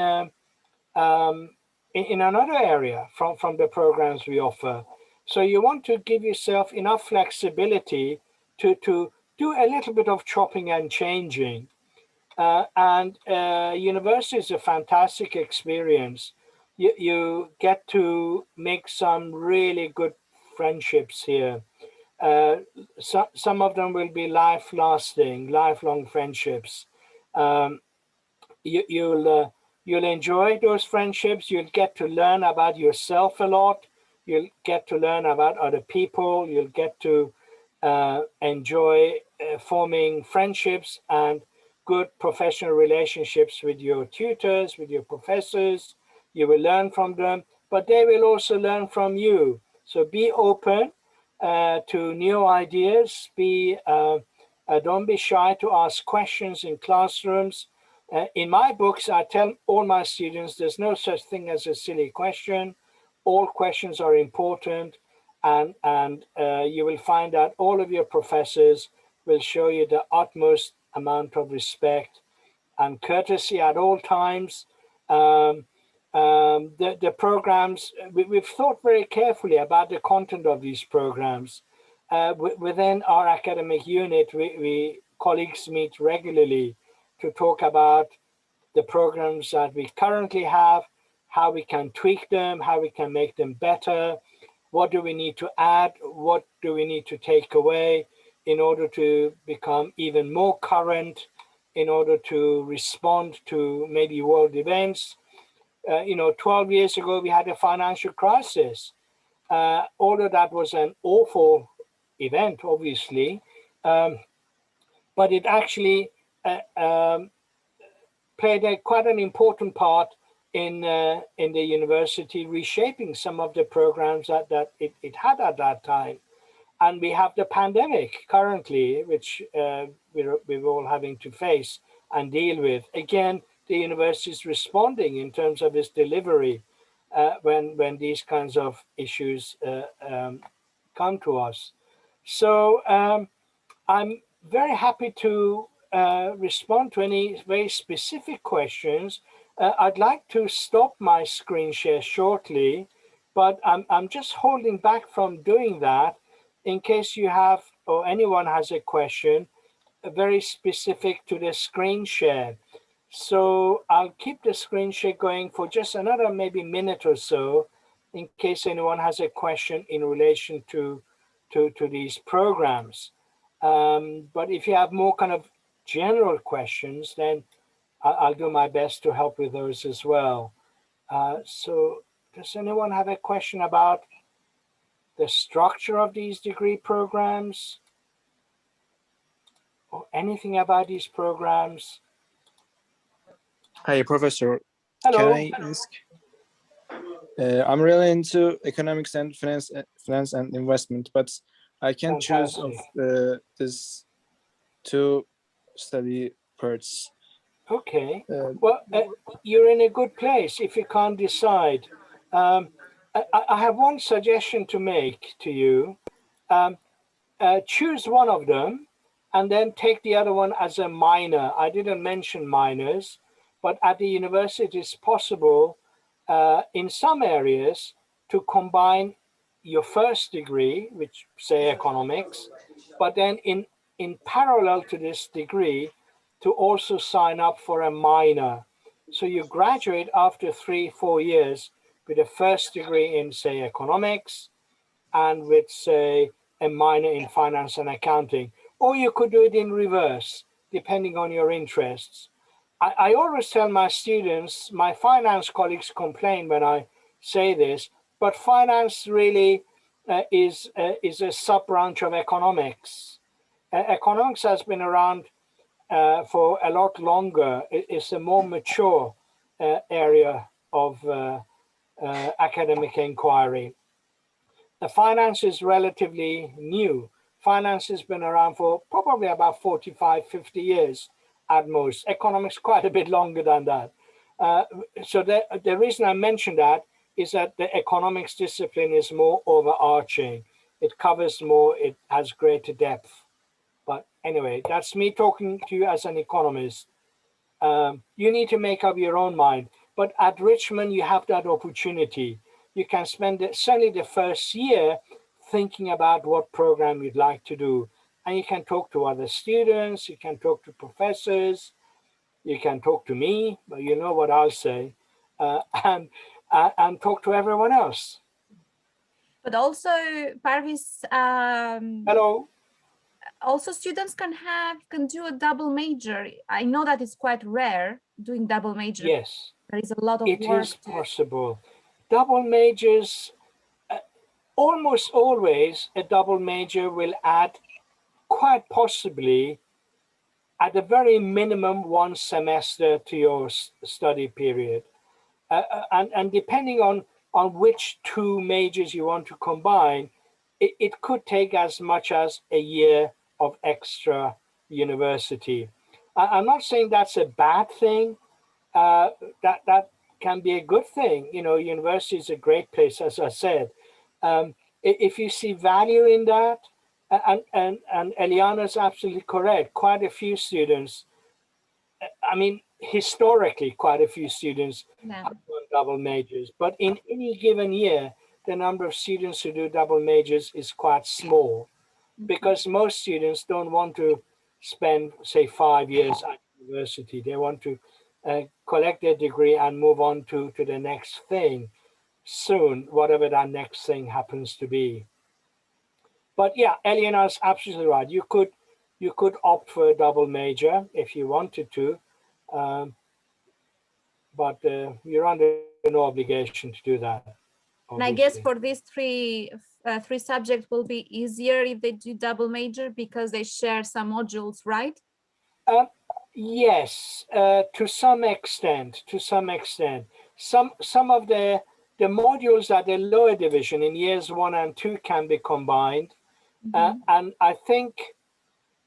another area from the programs we offer. So you want to give yourself enough flexibility to do a little bit of chopping and changing. University is a fantastic experience. You get to make some really good friendships here. Some of them will be lifelong friendships. You'll enjoy those friendships. You'll get to learn about yourself a lot. You'll get to learn about other people. You'll get to enjoy forming friendships and good professional relationships with your tutors, with your professors. You will learn from them, but they will also learn from you. So be open to new ideas. Don't be shy to ask questions in classrooms. In my books, I tell all my students there's no such thing as a silly question. All questions are important, and you will find that all of your professors will show you the utmost amount of respect and courtesy at all times. The programs, we've thought very carefully about the content of these programs. Within our academic unit, we colleagues meet regularly to talk about the programs that we currently have, how we can tweak them, how we can make them better, what do we need to add, what do we need to take away in order to become even more current, in order to respond to maybe world events. 12 years ago, we had a financial crisis. Although that was an awful event, obviously, but it actually played quite an important part in the university reshaping some of the programs that it had at that time. And we have the pandemic currently, which we're all having to face and deal with. Again, the university is responding in terms of its delivery when these kinds of issues come to us. So I'm very happy to respond to any very specific questions I'd like to stop my screen share shortly, but I'm just holding back from doing that in case you have or anyone has a question very specific to the screen share. So I'll keep the screen share going for just another maybe minute or so in case anyone has a question in relation to these programs. But if you have more kind of general questions, then I'll do my best to help with those as well. So does anyone have a question about the structure of these degree programs or anything about these programs? Hi, Professor. Hello. Can I ask? I'm really into economics and finance and investment, but I can choose of this two study parts. Okay. Well, you're in a good place if you can't decide. I have one suggestion to make to you. Choose one of them and then take the other one as a minor. I didn't mention minors, but at the university it's possible in some areas to combine your first degree, which say economics, but then in parallel to this degree to also sign up for a minor. So you graduate after 3-4 years with a first degree in say economics and with say a minor in finance and accounting, or you could do it in reverse, depending on your interests. I always tell my students, my finance colleagues complain when I say this, but finance really is a sub-branch of economics. Economics has been around for a lot longer. It's a more mature area of academic inquiry. The finance is relatively new. Finance has been around for probably about 45-50 years at most. Economics quite a bit longer than that. So the reason I mention that is that the economics discipline is more overarching. It covers more, it has greater depth. But anyway, that's me talking to you as an economist. You need to make up your own mind. But at Richmond, you have that opportunity. You can spend certainly the first year thinking about what program you'd like to do. And you can talk to other students, you can talk to professors, you can talk to me, but you know what I'll say, and talk to everyone else. But also, Parviz, Hello. also students can do a double major. I know that it's quite rare doing double major. Yes. There is a lot of work. It is possible. Double majors, almost always a double major will add quite possibly at the very minimum 1 semester to your study period. And depending on which two majors you want to combine, it could take as much as a year of extra university. I'm not saying that's a bad thing. That can be a good thing. You know, university is a great place, as I said. If you see value in that, and Eliana is absolutely correct. Quite a few students, I mean, historically, quite a few students have done double majors. But in any given year, the number of students who do double majors is quite small because most students don't want to spend, say, 5 years at university. They want to collect their degree and move on to the next thing soon, whatever that next thing happens to be. But yeah, Eliana is absolutely right. You could opt for a double major if you wanted to, but you're under no obligation to do that. Obviously. And I guess for these three subjects will be easier if they do double major because they share some modules, right? Yes, to some extent. Some of the modules at the lower division in years 1 and 2 can be combined. And I think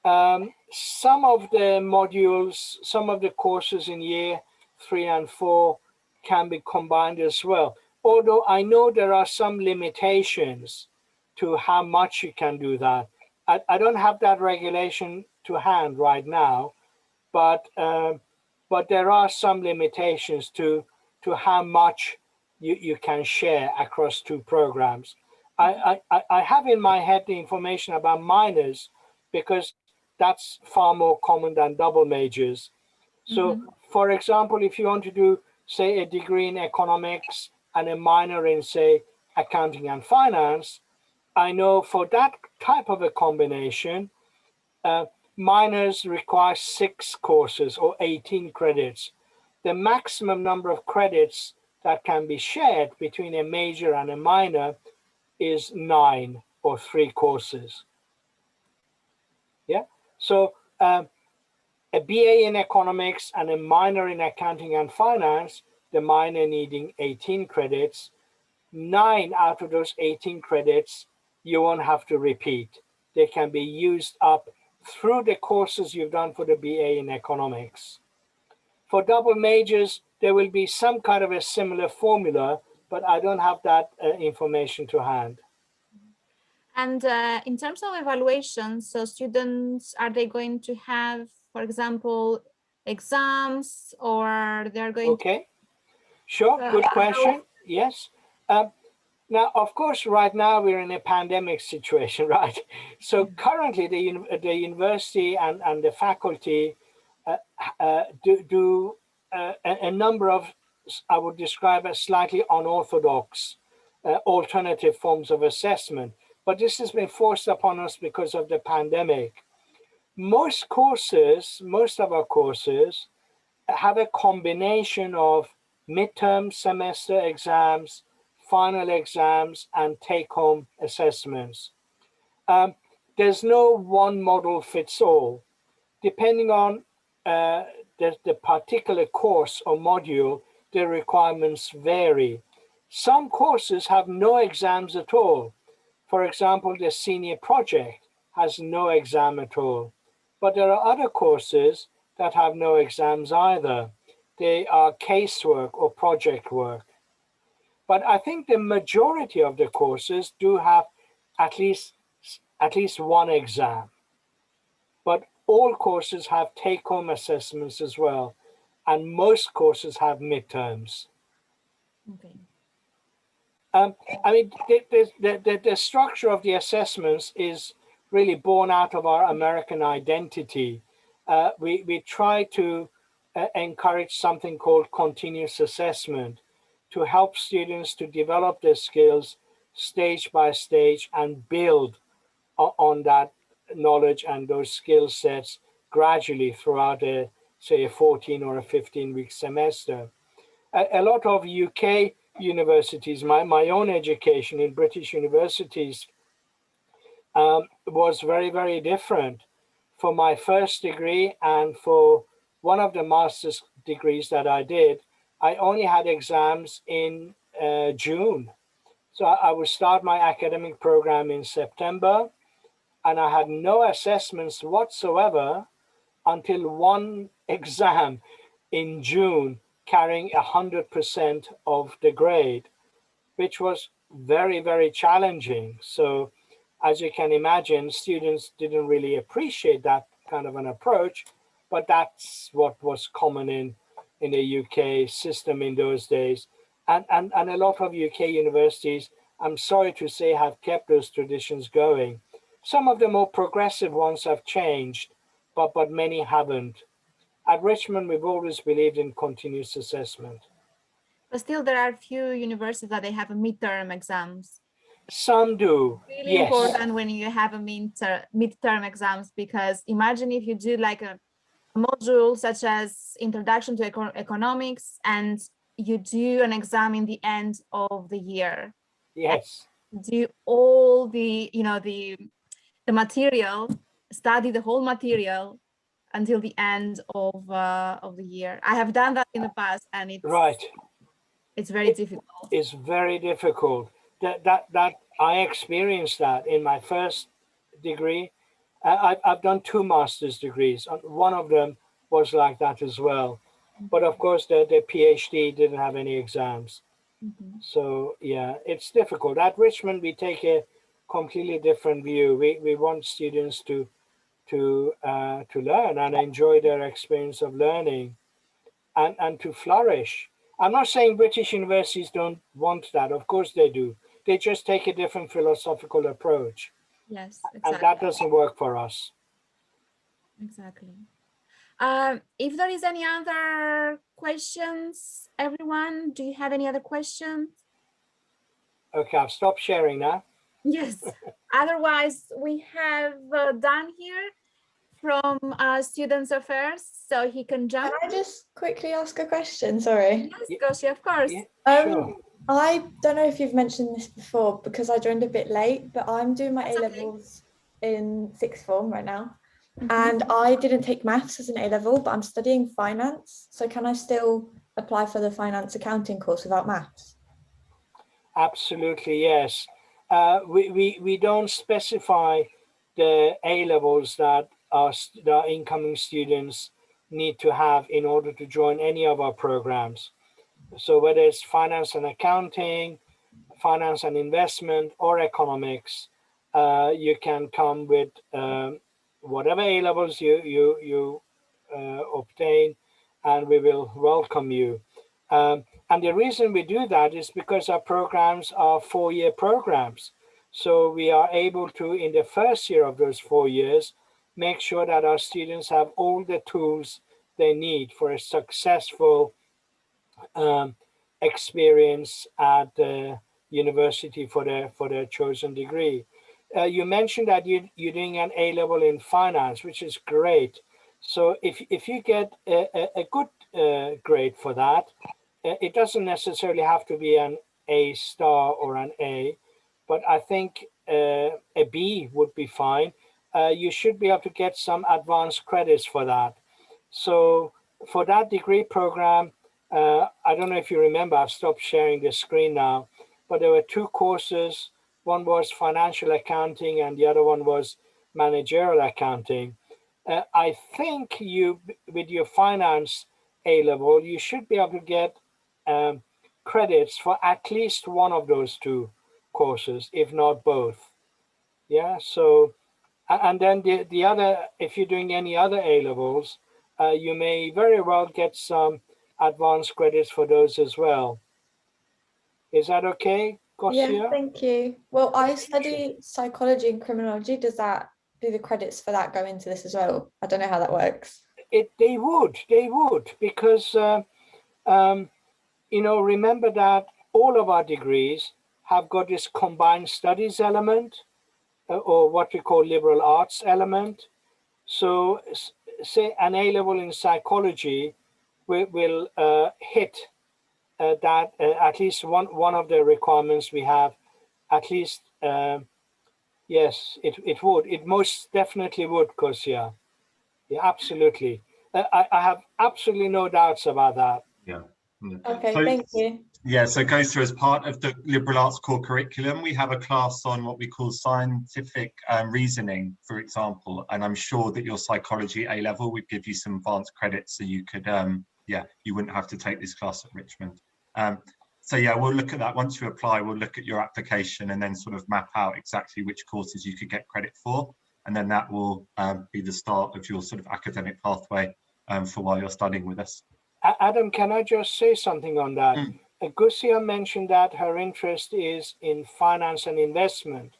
some of the modules, some of the courses in year 3 and 4 can be combined as well. Although I know there are some limitations to how much you can do that. I don't have that regulation to hand right now, but but there are some limitations to how much you can share across two programs. I have in my head the information about minors because that's far more common than double majors. So, for example, if you want to do, say, a degree in economics and a minor in, say, accounting and finance, I know for that type of a combination, minors require 6 courses or 18 credits. The maximum number of credits that can be shared between a major and a minor is 9 or 3 courses. Yeah, so a BA in economics and a minor in accounting and finance, the minor needing 18 credits, 9 out of those 18 credits, you won't have to repeat. They can be used up through the courses you've done for the BA in economics. For double majors, there will be some kind of a similar formula, but I don't have that information to hand. And in terms of evaluation, so students, are they going to have, for example, exams, or they're going Okay, sure, good question. Yes. Now, of course, right now we're in a pandemic situation, right? So currently the university and the faculty do a number of, I would describe as slightly unorthodox alternative forms of assessment. But this has been forced upon us because of the pandemic. Most of our courses have a combination of midterm semester exams, final exams, and take-home assessments. There's no one model fits all. Depending on the particular course or module, the requirements vary. Some courses have no exams at all. For example, the senior project has no exam at all. But there are other courses that have no exams either. They are casework or project work. But I think the majority of the courses do have at least one exam. But all courses have take-home assessments as well. And most courses have midterms. Okay. I mean, the structure of the assessments is really born out of our American identity. We try to encourage something called continuous assessment to help students to develop their skills stage by stage and build on that knowledge and those skill sets gradually throughout say a 14 or a 15-week semester. A lot of UK universities, my own education in British universities was very, very different. For my first degree and for one of the master's degrees that I did, I only had exams in June. So I would start my academic program in September, and I had no assessments whatsoever until one exam in June, carrying 100% of the grade, which was very, very challenging. So as you can imagine, students didn't really appreciate that kind of an approach, but that's what was common in the UK system in those days. And a lot of UK universities, I'm sorry to say, have kept those traditions going. Some of the more progressive ones have changed, but many haven't. At Richmond, we've always believed in continuous assessment. But still, there are few universities that they have a midterm exams. Some do. Really yes. important when you have a midterm exams, because imagine if you do like a module such as Introduction to Economics and you do an exam in the end of the year. Yes. Do all the, the material, study the whole material until the end of the year. I have done that in the past, and it's very difficult. It's very difficult. That I experienced that in my first degree. I've done 2 master's degrees. One of them was like that as well. But of course, the PhD didn't have any exams. So yeah, it's difficult. At Richmond, we take a completely different view. We want students to learn and enjoy their experience of learning. and to flourish. I'm not saying British universities don't want that. Of course they do. They just take a different philosophical approach. Yes, And exactly. that doesn't work for us. Exactly. If there is any other questions, everyone, do you have any other questions? Okay, I've stopped sharing now. Yes. Otherwise, we have Dan here from Students Affairs, so he can jump. Can I just quickly ask a question? Sorry. Yes, Goshi, of course. Yeah, sure. I don't know if you've mentioned this before because I joined a bit late, but I'm doing my That's okay. A-levels in sixth form right now. And I didn't take maths as an A-level, but I'm studying finance. So can I still apply for the finance accounting course without maths? Absolutely, yes. We don't specify the A-levels that our incoming students need to have in order to join any of our programs. So whether it's finance and accounting, finance and investment, or economics, you can come with whatever A-levels you obtain, and we will welcome you. And the reason we do that is because our programs are 4-year programs. So we are able to, in the first year of those 4 years, make sure that our students have all the tools they need for a successful experience at the university for their chosen degree. You mentioned that you're doing an A-level in finance, which is great. So if you get a good grade for that, it doesn't necessarily have to be an A star or an A, but I think a B would be fine. You should be able to get some advanced credits for that. So for that degree program, I don't know if you remember, I've stopped sharing the screen now, but there were 2 courses. One was financial accounting and the other one was managerial accounting. I think with your finance A-level, you should be able to get credits for at least one of those 2 courses, if not both. Yeah, so, and then the other, if you're doing any other A-levels, you may very well get some advanced credits for those as well. Is that okay, Gosia? Yeah, thank you. Well, I study psychology and criminology. Do the credits for that go into this as well? I don't know how that works. They would, because remember that all of our degrees have got this combined studies element, or what we call liberal arts element. So say an A-level in psychology will hit that at least one of the requirements we have, at least, yes, it would. It most definitely would, Kosia. Yeah, absolutely. I have absolutely no doubts about that. Yeah. Okay, So, thank you. Yeah, so goes through as part of the liberal arts core curriculum. We have a class on what we call scientific reasoning, for example, and I'm sure that your psychology A-level would give you some advanced credits so you could, you wouldn't have to take this class at Richmond. So yeah, we'll look at that. Once you apply, we'll look at your application and then sort of map out exactly which courses you could get credit for. And then that will be the start of your sort of academic pathway for while you're studying with us. Adam, can I just say something on that? Gusia mentioned that her interest is in finance and investment.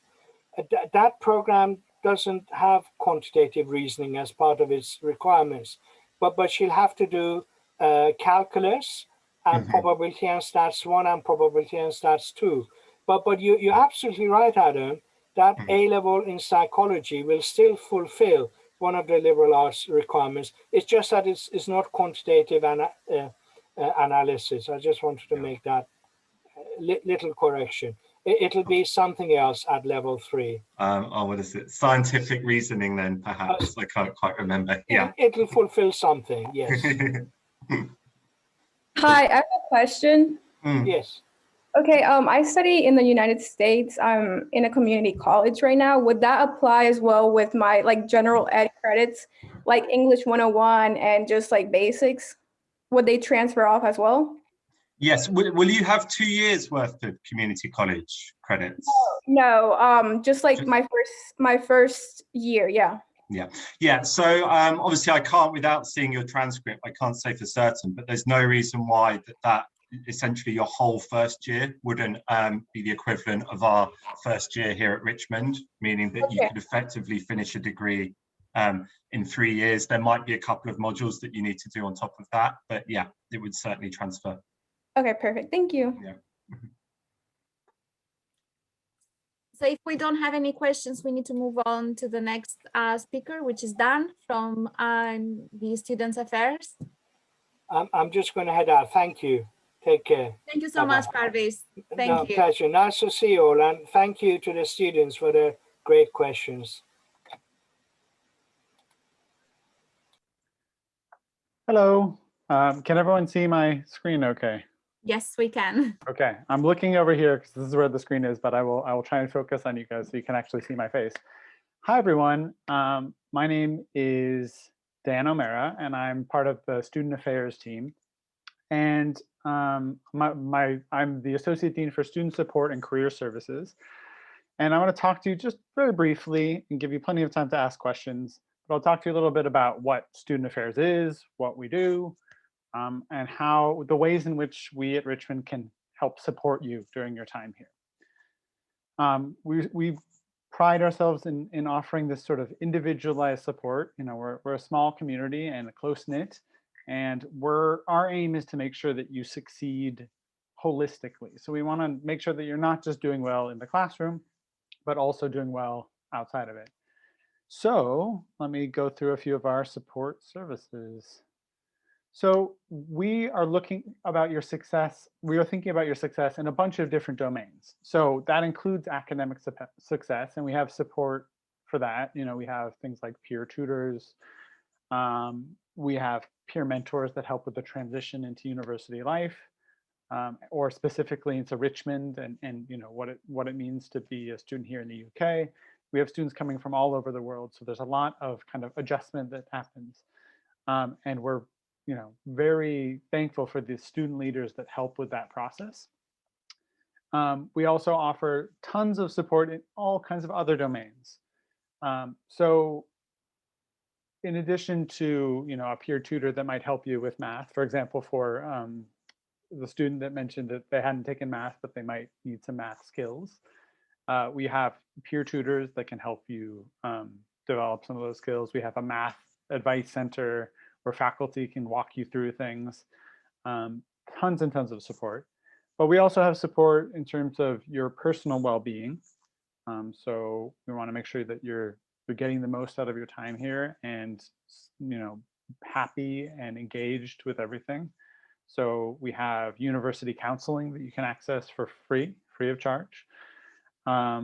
That program doesn't have quantitative reasoning as part of its requirements, but she'll have to do calculus and probability and stats 1 and probability and stats 2. But you're absolutely right, Adam, that A-level in psychology will still fulfill one of the liberal arts requirements. It's just that it's not quantitative analysis. I just wanted to make that little correction. It'll be something else at level 3. What is it? Scientific reasoning then, perhaps. I can't quite remember. Yeah. It'll fulfill something, yes. Hi, I have a question. Yes. Okay, I study in the United States. I'm in a community college right now. Would that apply as well with my general ed credits, like English 101 and just basics? Would they transfer off as well? Yes. Will you have 2 years worth of community college credits? No, just my first year, yeah. Yeah. So obviously, I can't, without seeing your transcript, I can't say for certain, but there's no reason why that essentially your whole first year wouldn't be the equivalent of our first year here at Richmond, meaning that you could effectively finish a degree in 3 years. There might be a couple of modules that you need to do on top of that, but yeah, it would certainly transfer. Okay, perfect. Thank you. Yeah. So if we don't have any questions, we need to move on to the next speaker, which is Dan from the Students Affairs. I'm just going to head out. Thank you. Take care. Thank you so much, Parviz. Thank you. Pleasure. Nice to see you all. And thank you to the students for the great questions. Hello. Can everyone see my screen okay? Yes, we can. Okay, I'm looking over here because this is where the screen is, but I will try and focus on you guys so you can actually see my face. Hi, everyone. My name is Dan O'Mara, and I'm part of the Student Affairs team. And I'm the Associate Dean for Student Support and Career Services. And I want to talk to you just very briefly and give you plenty of time to ask questions. But I'll talk to you a little bit about what Student Affairs is, what we do, and how the ways in which we at Richmond can help support you during your time here. We pride ourselves in offering this sort of individualized support. You know, we're a small community and a close-knit, and our aim is to make sure that you succeed holistically. So we want to make sure that you're not just doing well in the classroom, but also doing well outside of it. So let me go through a few of our support services. So we are looking about your success. We are thinking about your success in a bunch of different domains. So that includes academic success, and we have support for that. You know, we have things like peer tutors. We have peer mentors that help with the transition into university life, or specifically into Richmond and you know what it means to be a student here in the UK. We have students coming from all over the world, so there's a lot of kind of adjustment that happens, and we're very thankful for the student leaders that help with that process. We also offer tons of support in all kinds of other domains. So in addition to a peer tutor that might help you with math, for example, for the student that mentioned that they hadn't taken math, but they might need some math skills, we have peer tutors that can help you develop some of those skills. We have a math advice center where faculty can walk you through things, tons and tons of support. But we also have support in terms of your personal well-being. So we want to make sure that you're getting the most out of your time here and happy and engaged with everything. So we have university counseling that you can access for free of charge.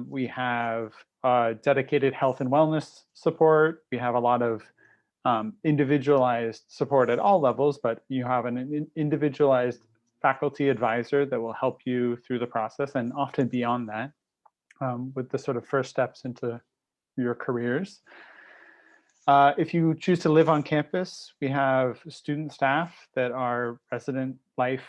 We have dedicated health and wellness support. We have a lot of individualized support at all levels, but you have an individualized faculty advisor that will help you through the process and often beyond that with the sort of first steps into your careers. If you choose to live on campus, we have student staff that are resident life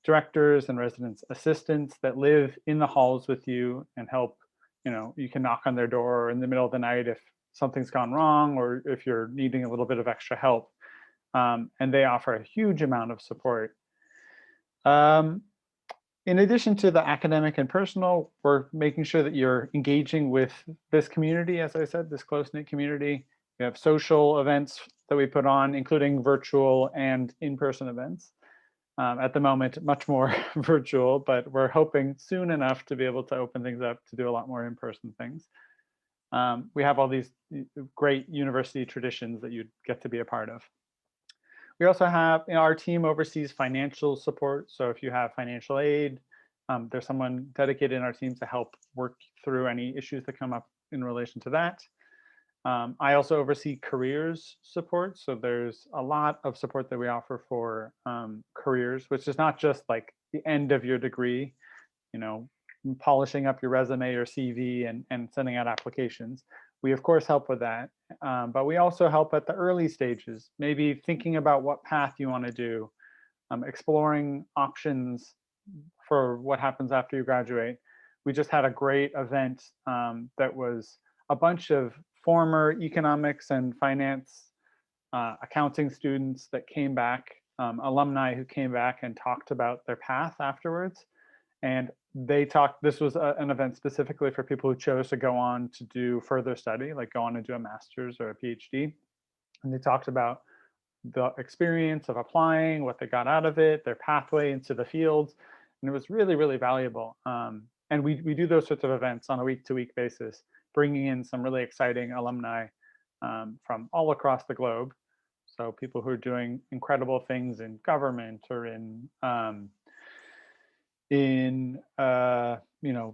directors and residence assistants that live in the halls with you and help. You can knock on their door in the middle of the night if something's gone wrong or if you're needing a little bit of extra help. And they offer a huge amount of support. In addition to the academic and personal, we're making sure that you're engaging with this community, as I said, this close-knit community. We have social events that we put on, including virtual and in-person events. At the moment, much more virtual, but we're hoping soon enough to be able to open things up to do a lot more in-person things. We have all these great university traditions that you'd get to be a part of. We also have, our team oversees financial support. So if you have financial aid, there's someone dedicated in our team to help work through any issues that come up in relation to that. I also oversee careers support. So there's a lot of support that we offer for careers, which is not just like the end of your degree, polishing up your resume or CV and sending out applications. We of course help with that, but we also help at the early stages, maybe thinking about what path you want to do, exploring options for what happens after you graduate. We just had a great event that was a bunch of former economics and finance accounting students that came back, alumni who came back and talked about their path afterwards. And they talked, this was an event specifically for people who chose to go on to do further study, like go on and do a master's or a PhD. And they talked about the experience of applying, what they got out of it, their pathway into the fields. And it was really, really valuable. And we do those sorts of events on a week-to-week basis, bringing in some really exciting alumni from all across the globe. So people who are doing incredible things in government or in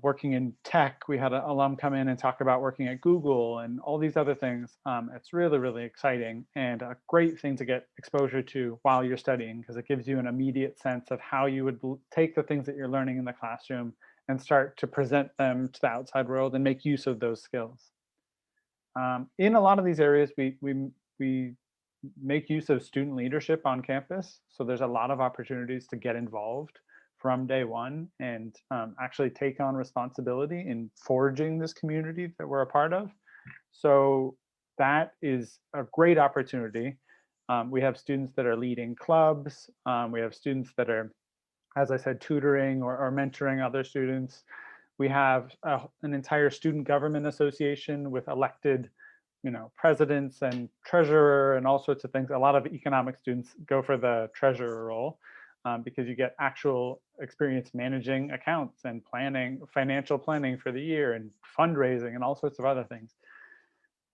working in tech. We had an alum come in and talk about working at Google and all these other things. It's really, really exciting and a great thing to get exposure to while you're studying, because it gives you an immediate sense of how you would take the things that you're learning in the classroom and start to present them to the outside world and make use of those skills. In a lot of these areas, we make use of student leadership on campus. So there's a lot of opportunities to get involved from day one and actually take on responsibility in forging this community that we're a part of. So that is a great opportunity. We have students that are leading clubs. We have students that are, as I said, tutoring or mentoring other students. We have an entire student government association with elected presidents and treasurer and all sorts of things. A lot of economic students go for the treasurer role because you get actual experience managing accounts and planning, financial planning for the year and fundraising and all sorts of other things.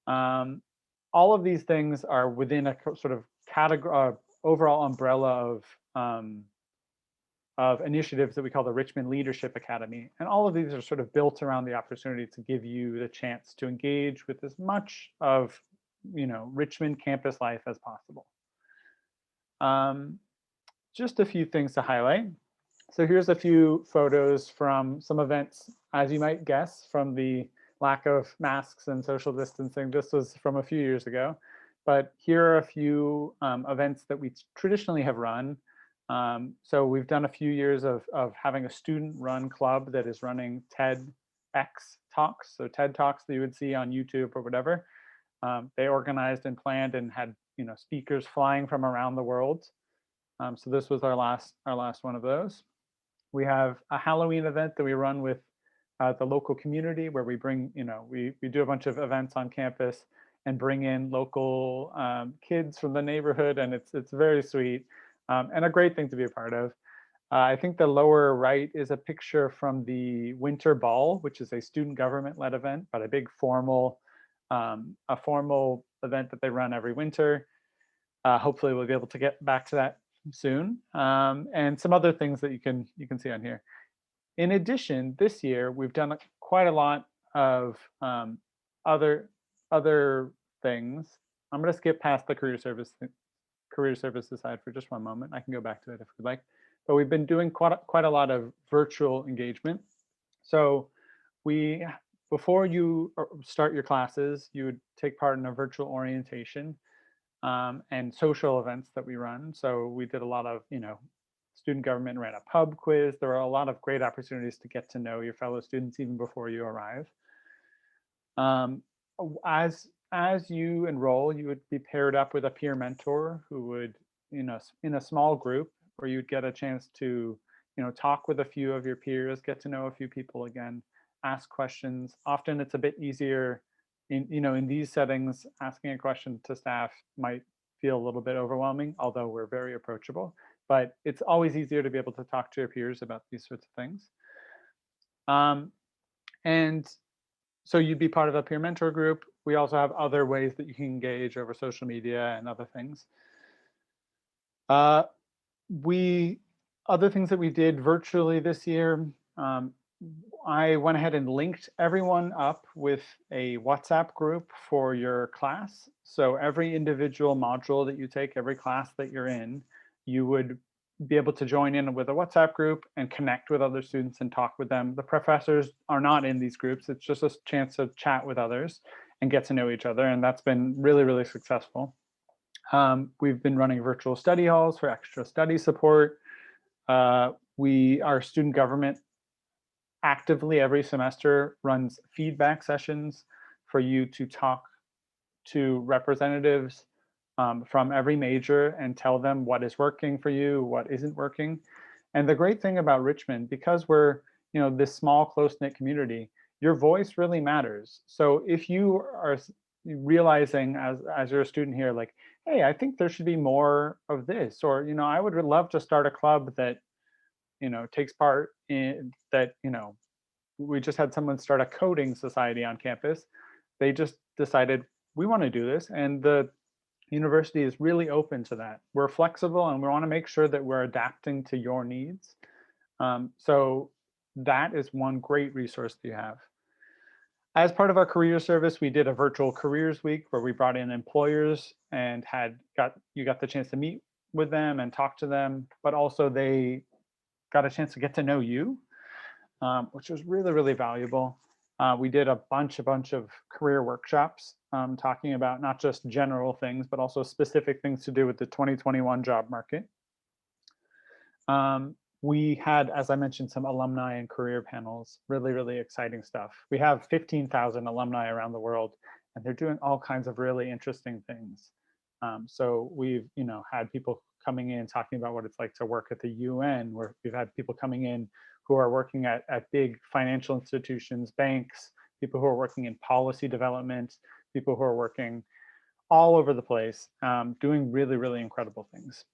All of these things are within a sort of category, overall umbrella of initiatives that we call the Richmond Leadership Academy. And all of these are sort of built around the opportunity to give you the chance to engage with as much of Richmond campus life as possible. Just a few things to highlight. So here's a few photos from some events, as you might guess, from the lack of masks and social distancing. This was from a few years ago, but here are a few events that we traditionally have run. So we've done a few years of having a student-run club that is running TEDx talks, so TED Talks that you would see on YouTube or whatever. They organized and planned and had speakers flying from around the world. So this was our last one of those. We have a Halloween event that we run with the local community, where we bring we do a bunch of events on campus and bring in local kids from the neighborhood, and it's very sweet. And a great thing to be a part of. I think the lower right is a picture from the Winter Ball, which is a student government-led event, but a big formal event that they run every winter. Hopefully we'll be able to get back to that soon. And some other things that you can see on here. In addition, this year we've done quite a lot of other things. I'm going to skip past the career services side for just one moment. I can go back to it if you'd like. But we've been doing quite a lot of virtual engagement. So before you start your classes, you would take part in a virtual orientation and social events that we run. So we did a lot of, student government ran a pub quiz. There are a lot of great opportunities to get to know your fellow students even before you arrive. As you enroll, you would be paired up with a peer mentor who would, in a small group, where you'd get a chance to, talk with a few of your peers, get to know a few people again, ask questions. Often it's a bit easier in these settings. Asking a question to staff might feel a little bit overwhelming, although we're very approachable. But it's always easier to be able to talk to your peers about these sorts of things. And so you'd be part of a peer mentor group. We also have other ways that you can engage over social media and other things. Other things that we did virtually this year, I went ahead and linked everyone up with a WhatsApp group for your class. So every individual module that you take, every class that you're in, you would be able to join in with a WhatsApp group and connect with other students and talk with them. The professors are not in these groups. It's just a chance to chat with others and get to know each other. And that's been really, really successful. We've been running virtual study halls for extra study support. Our student government actively every semester runs feedback sessions for you to talk to representatives from every major and tell them what is working for you, what isn't working. And the great thing about Richmond, because we're this small, close-knit community, your voice really matters. So if you are realizing as you're a student here, like, hey, I think there should be more of this, or I would love to start a club that takes part in that. We just had someone start a coding society on campus. They just decided we want to do this, and the university is really open to that. We're flexible, and we want to make sure that we're adapting to your needs. So that is one great resource that you have. As part of our career service, we did a virtual careers week where we brought in employers and you got the chance to meet with them and talk to them, but also they got a chance to get to know you, which was really, really valuable. We did a bunch of career workshops talking about not just general things, but also specific things to do with the 2021 job market. We had, as I mentioned, some alumni and career panels, really, really exciting stuff. We have 15,000 alumni around the world, and they're doing all kinds of really interesting things. So we've, had people coming in talking about what it's like to work at the UN, where we've had people coming in who are working at big financial institutions, banks, people who are working in policy development, people who are working all over the place, doing really, really incredible things.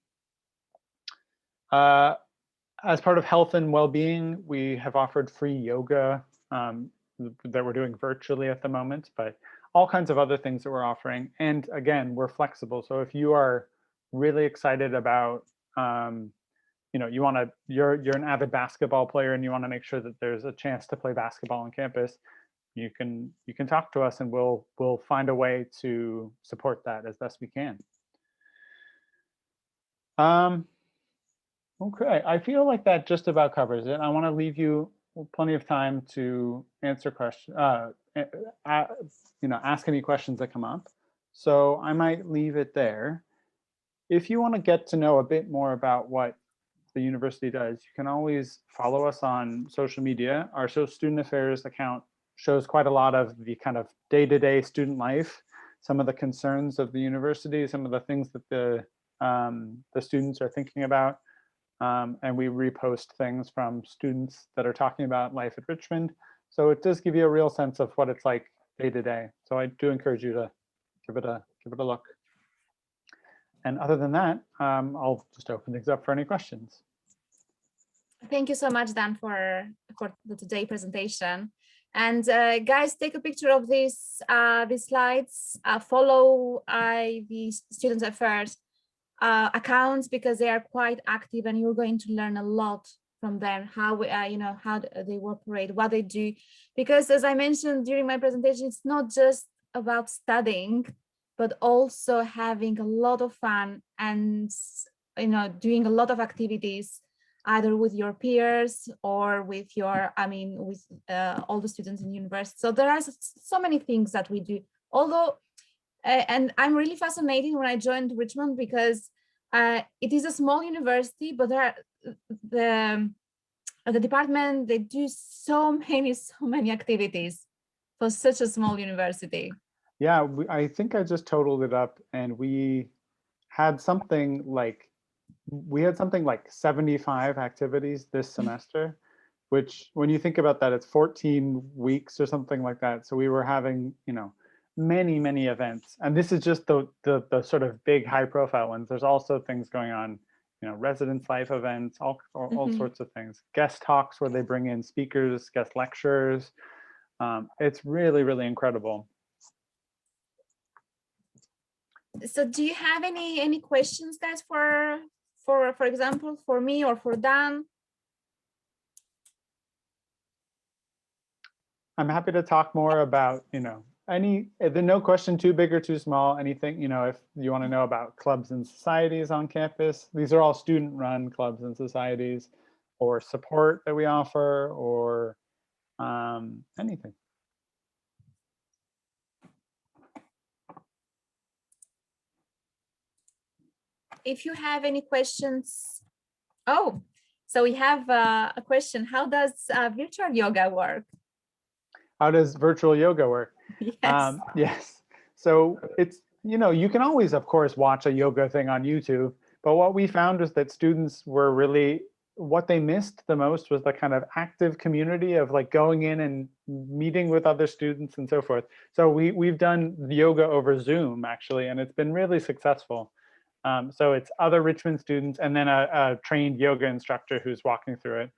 As part of health and well-being, we have offered free yoga that we're doing virtually at the moment, but all kinds of other things that we're offering. And again, we're flexible. So if you are really excited about, you're an avid basketball player and you want to make sure that there's a chance to play basketball on campus, you can talk to us and we'll find a way to support that as best we can. Okay, I feel like that just about covers it. I want to leave you plenty of time to answer questions, ask any questions that come up. So I might leave it there. If you want to get to know a bit more about what the university does, you can always follow us on social media. Our student affairs account shows quite a lot of the kind of day-to-day student life, some of the concerns of the university, some of the things that the students are thinking about. And we repost things from students that are talking about life at Richmond. So it does give you a real sense of what it's like day to day. So I do encourage you to give it a look. And other than that, I'll just open things up for any questions. Thank you so much, Dan, for the today presentation. And guys, take a picture of these slides. Follow the Student Affairs accounts because they are quite active, and you're going to learn a lot from them, how how they operate, what they do. Because as I mentioned during my presentation, it's not just about studying, but also having a lot of fun and doing a lot of activities, either with your peers or with with all the students in university. So there are so many things that we do. Although, and I'm really fascinated when I joined Richmond because it is a small university, but there are the department, they do so many activities for such a small university. Yeah, I think I just totaled it up, and we had something like 75 activities this semester, which when you think about that, it's 14 weeks or something like that. So we were having, many events. And this is just the sort of big high profile ones. There's also things going on, residence life events, all sorts of things. Guest talks where they bring in speakers, guest lecturers. It's really, really incredible. So do you have any questions, guys, for example, for me or for Dan? I'm happy to talk more about, there's no question too big or too small, anything, if you want to know about clubs and societies on campus. These are all student-run clubs and societies, or support that we offer, or anything. If you have any questions. Oh, so we have a question. How does virtual yoga work? How does virtual yoga work? Yes. Yes. So it's, you can always, of course, watch a yoga thing on YouTube, but what we found was that students were really, what they missed the most was the kind of active community of like going in and meeting with other students and so forth. So we've done yoga over Zoom actually, and it's been really successful. So it's other Richmond students and then a trained yoga instructor who's walking through it.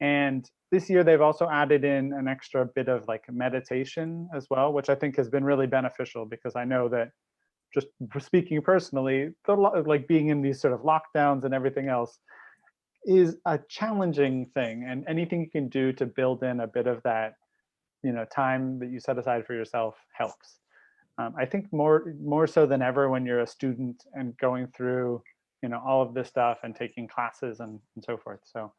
And this year they've also added in an extra bit of like meditation as well, which I think has been really beneficial, because I know that, just speaking personally, like being in these sort of lockdowns and everything else is a challenging thing, and anything you can do to build in a bit of that, time that you set aside for yourself helps. I think more so than ever when you're a student and going through, all of this stuff and taking classes and so forth. So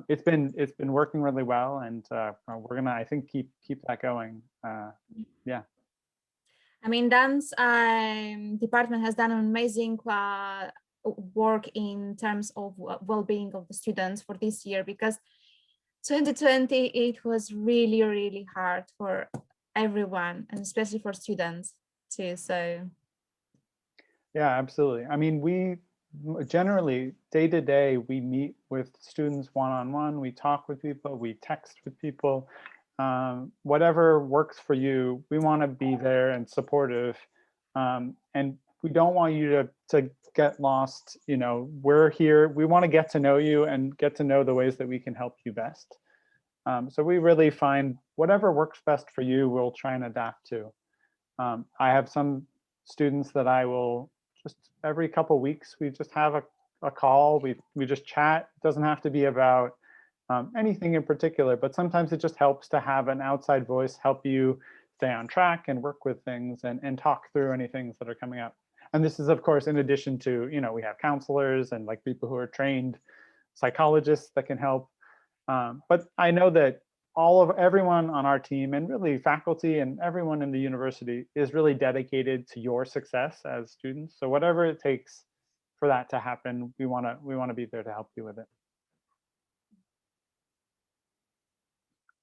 it's been working really well, and we're gonna, I think, keep that going. Yeah. I mean, dance department has done an amazing work in terms of well-being of the students for this year, because 2020, it was really, really hard for everyone, and especially for students too. So yeah, absolutely. I mean, we generally day to day, we meet with students one-on-one, we talk with people, we text with people. Whatever works for you, we want to be there and supportive, and we don't want you to get lost. We're here, we want to get to know you and get to know the ways that we can help you best. So we really find whatever works best for you, we'll try and adapt to. I have some students that I will just every couple weeks, we just have a call, we just chat. It doesn't have to be about anything in particular, but sometimes it just helps to have an outside voice help you stay on track and work with things and talk through any things that are coming up. And this is, of course, in addition to, we have counselors and like people who are trained psychologists that can help. But I know that everyone on our team, and really faculty and everyone in the university, is really dedicated to your success as students. So whatever it takes for that to happen, we want to be there to help you with it.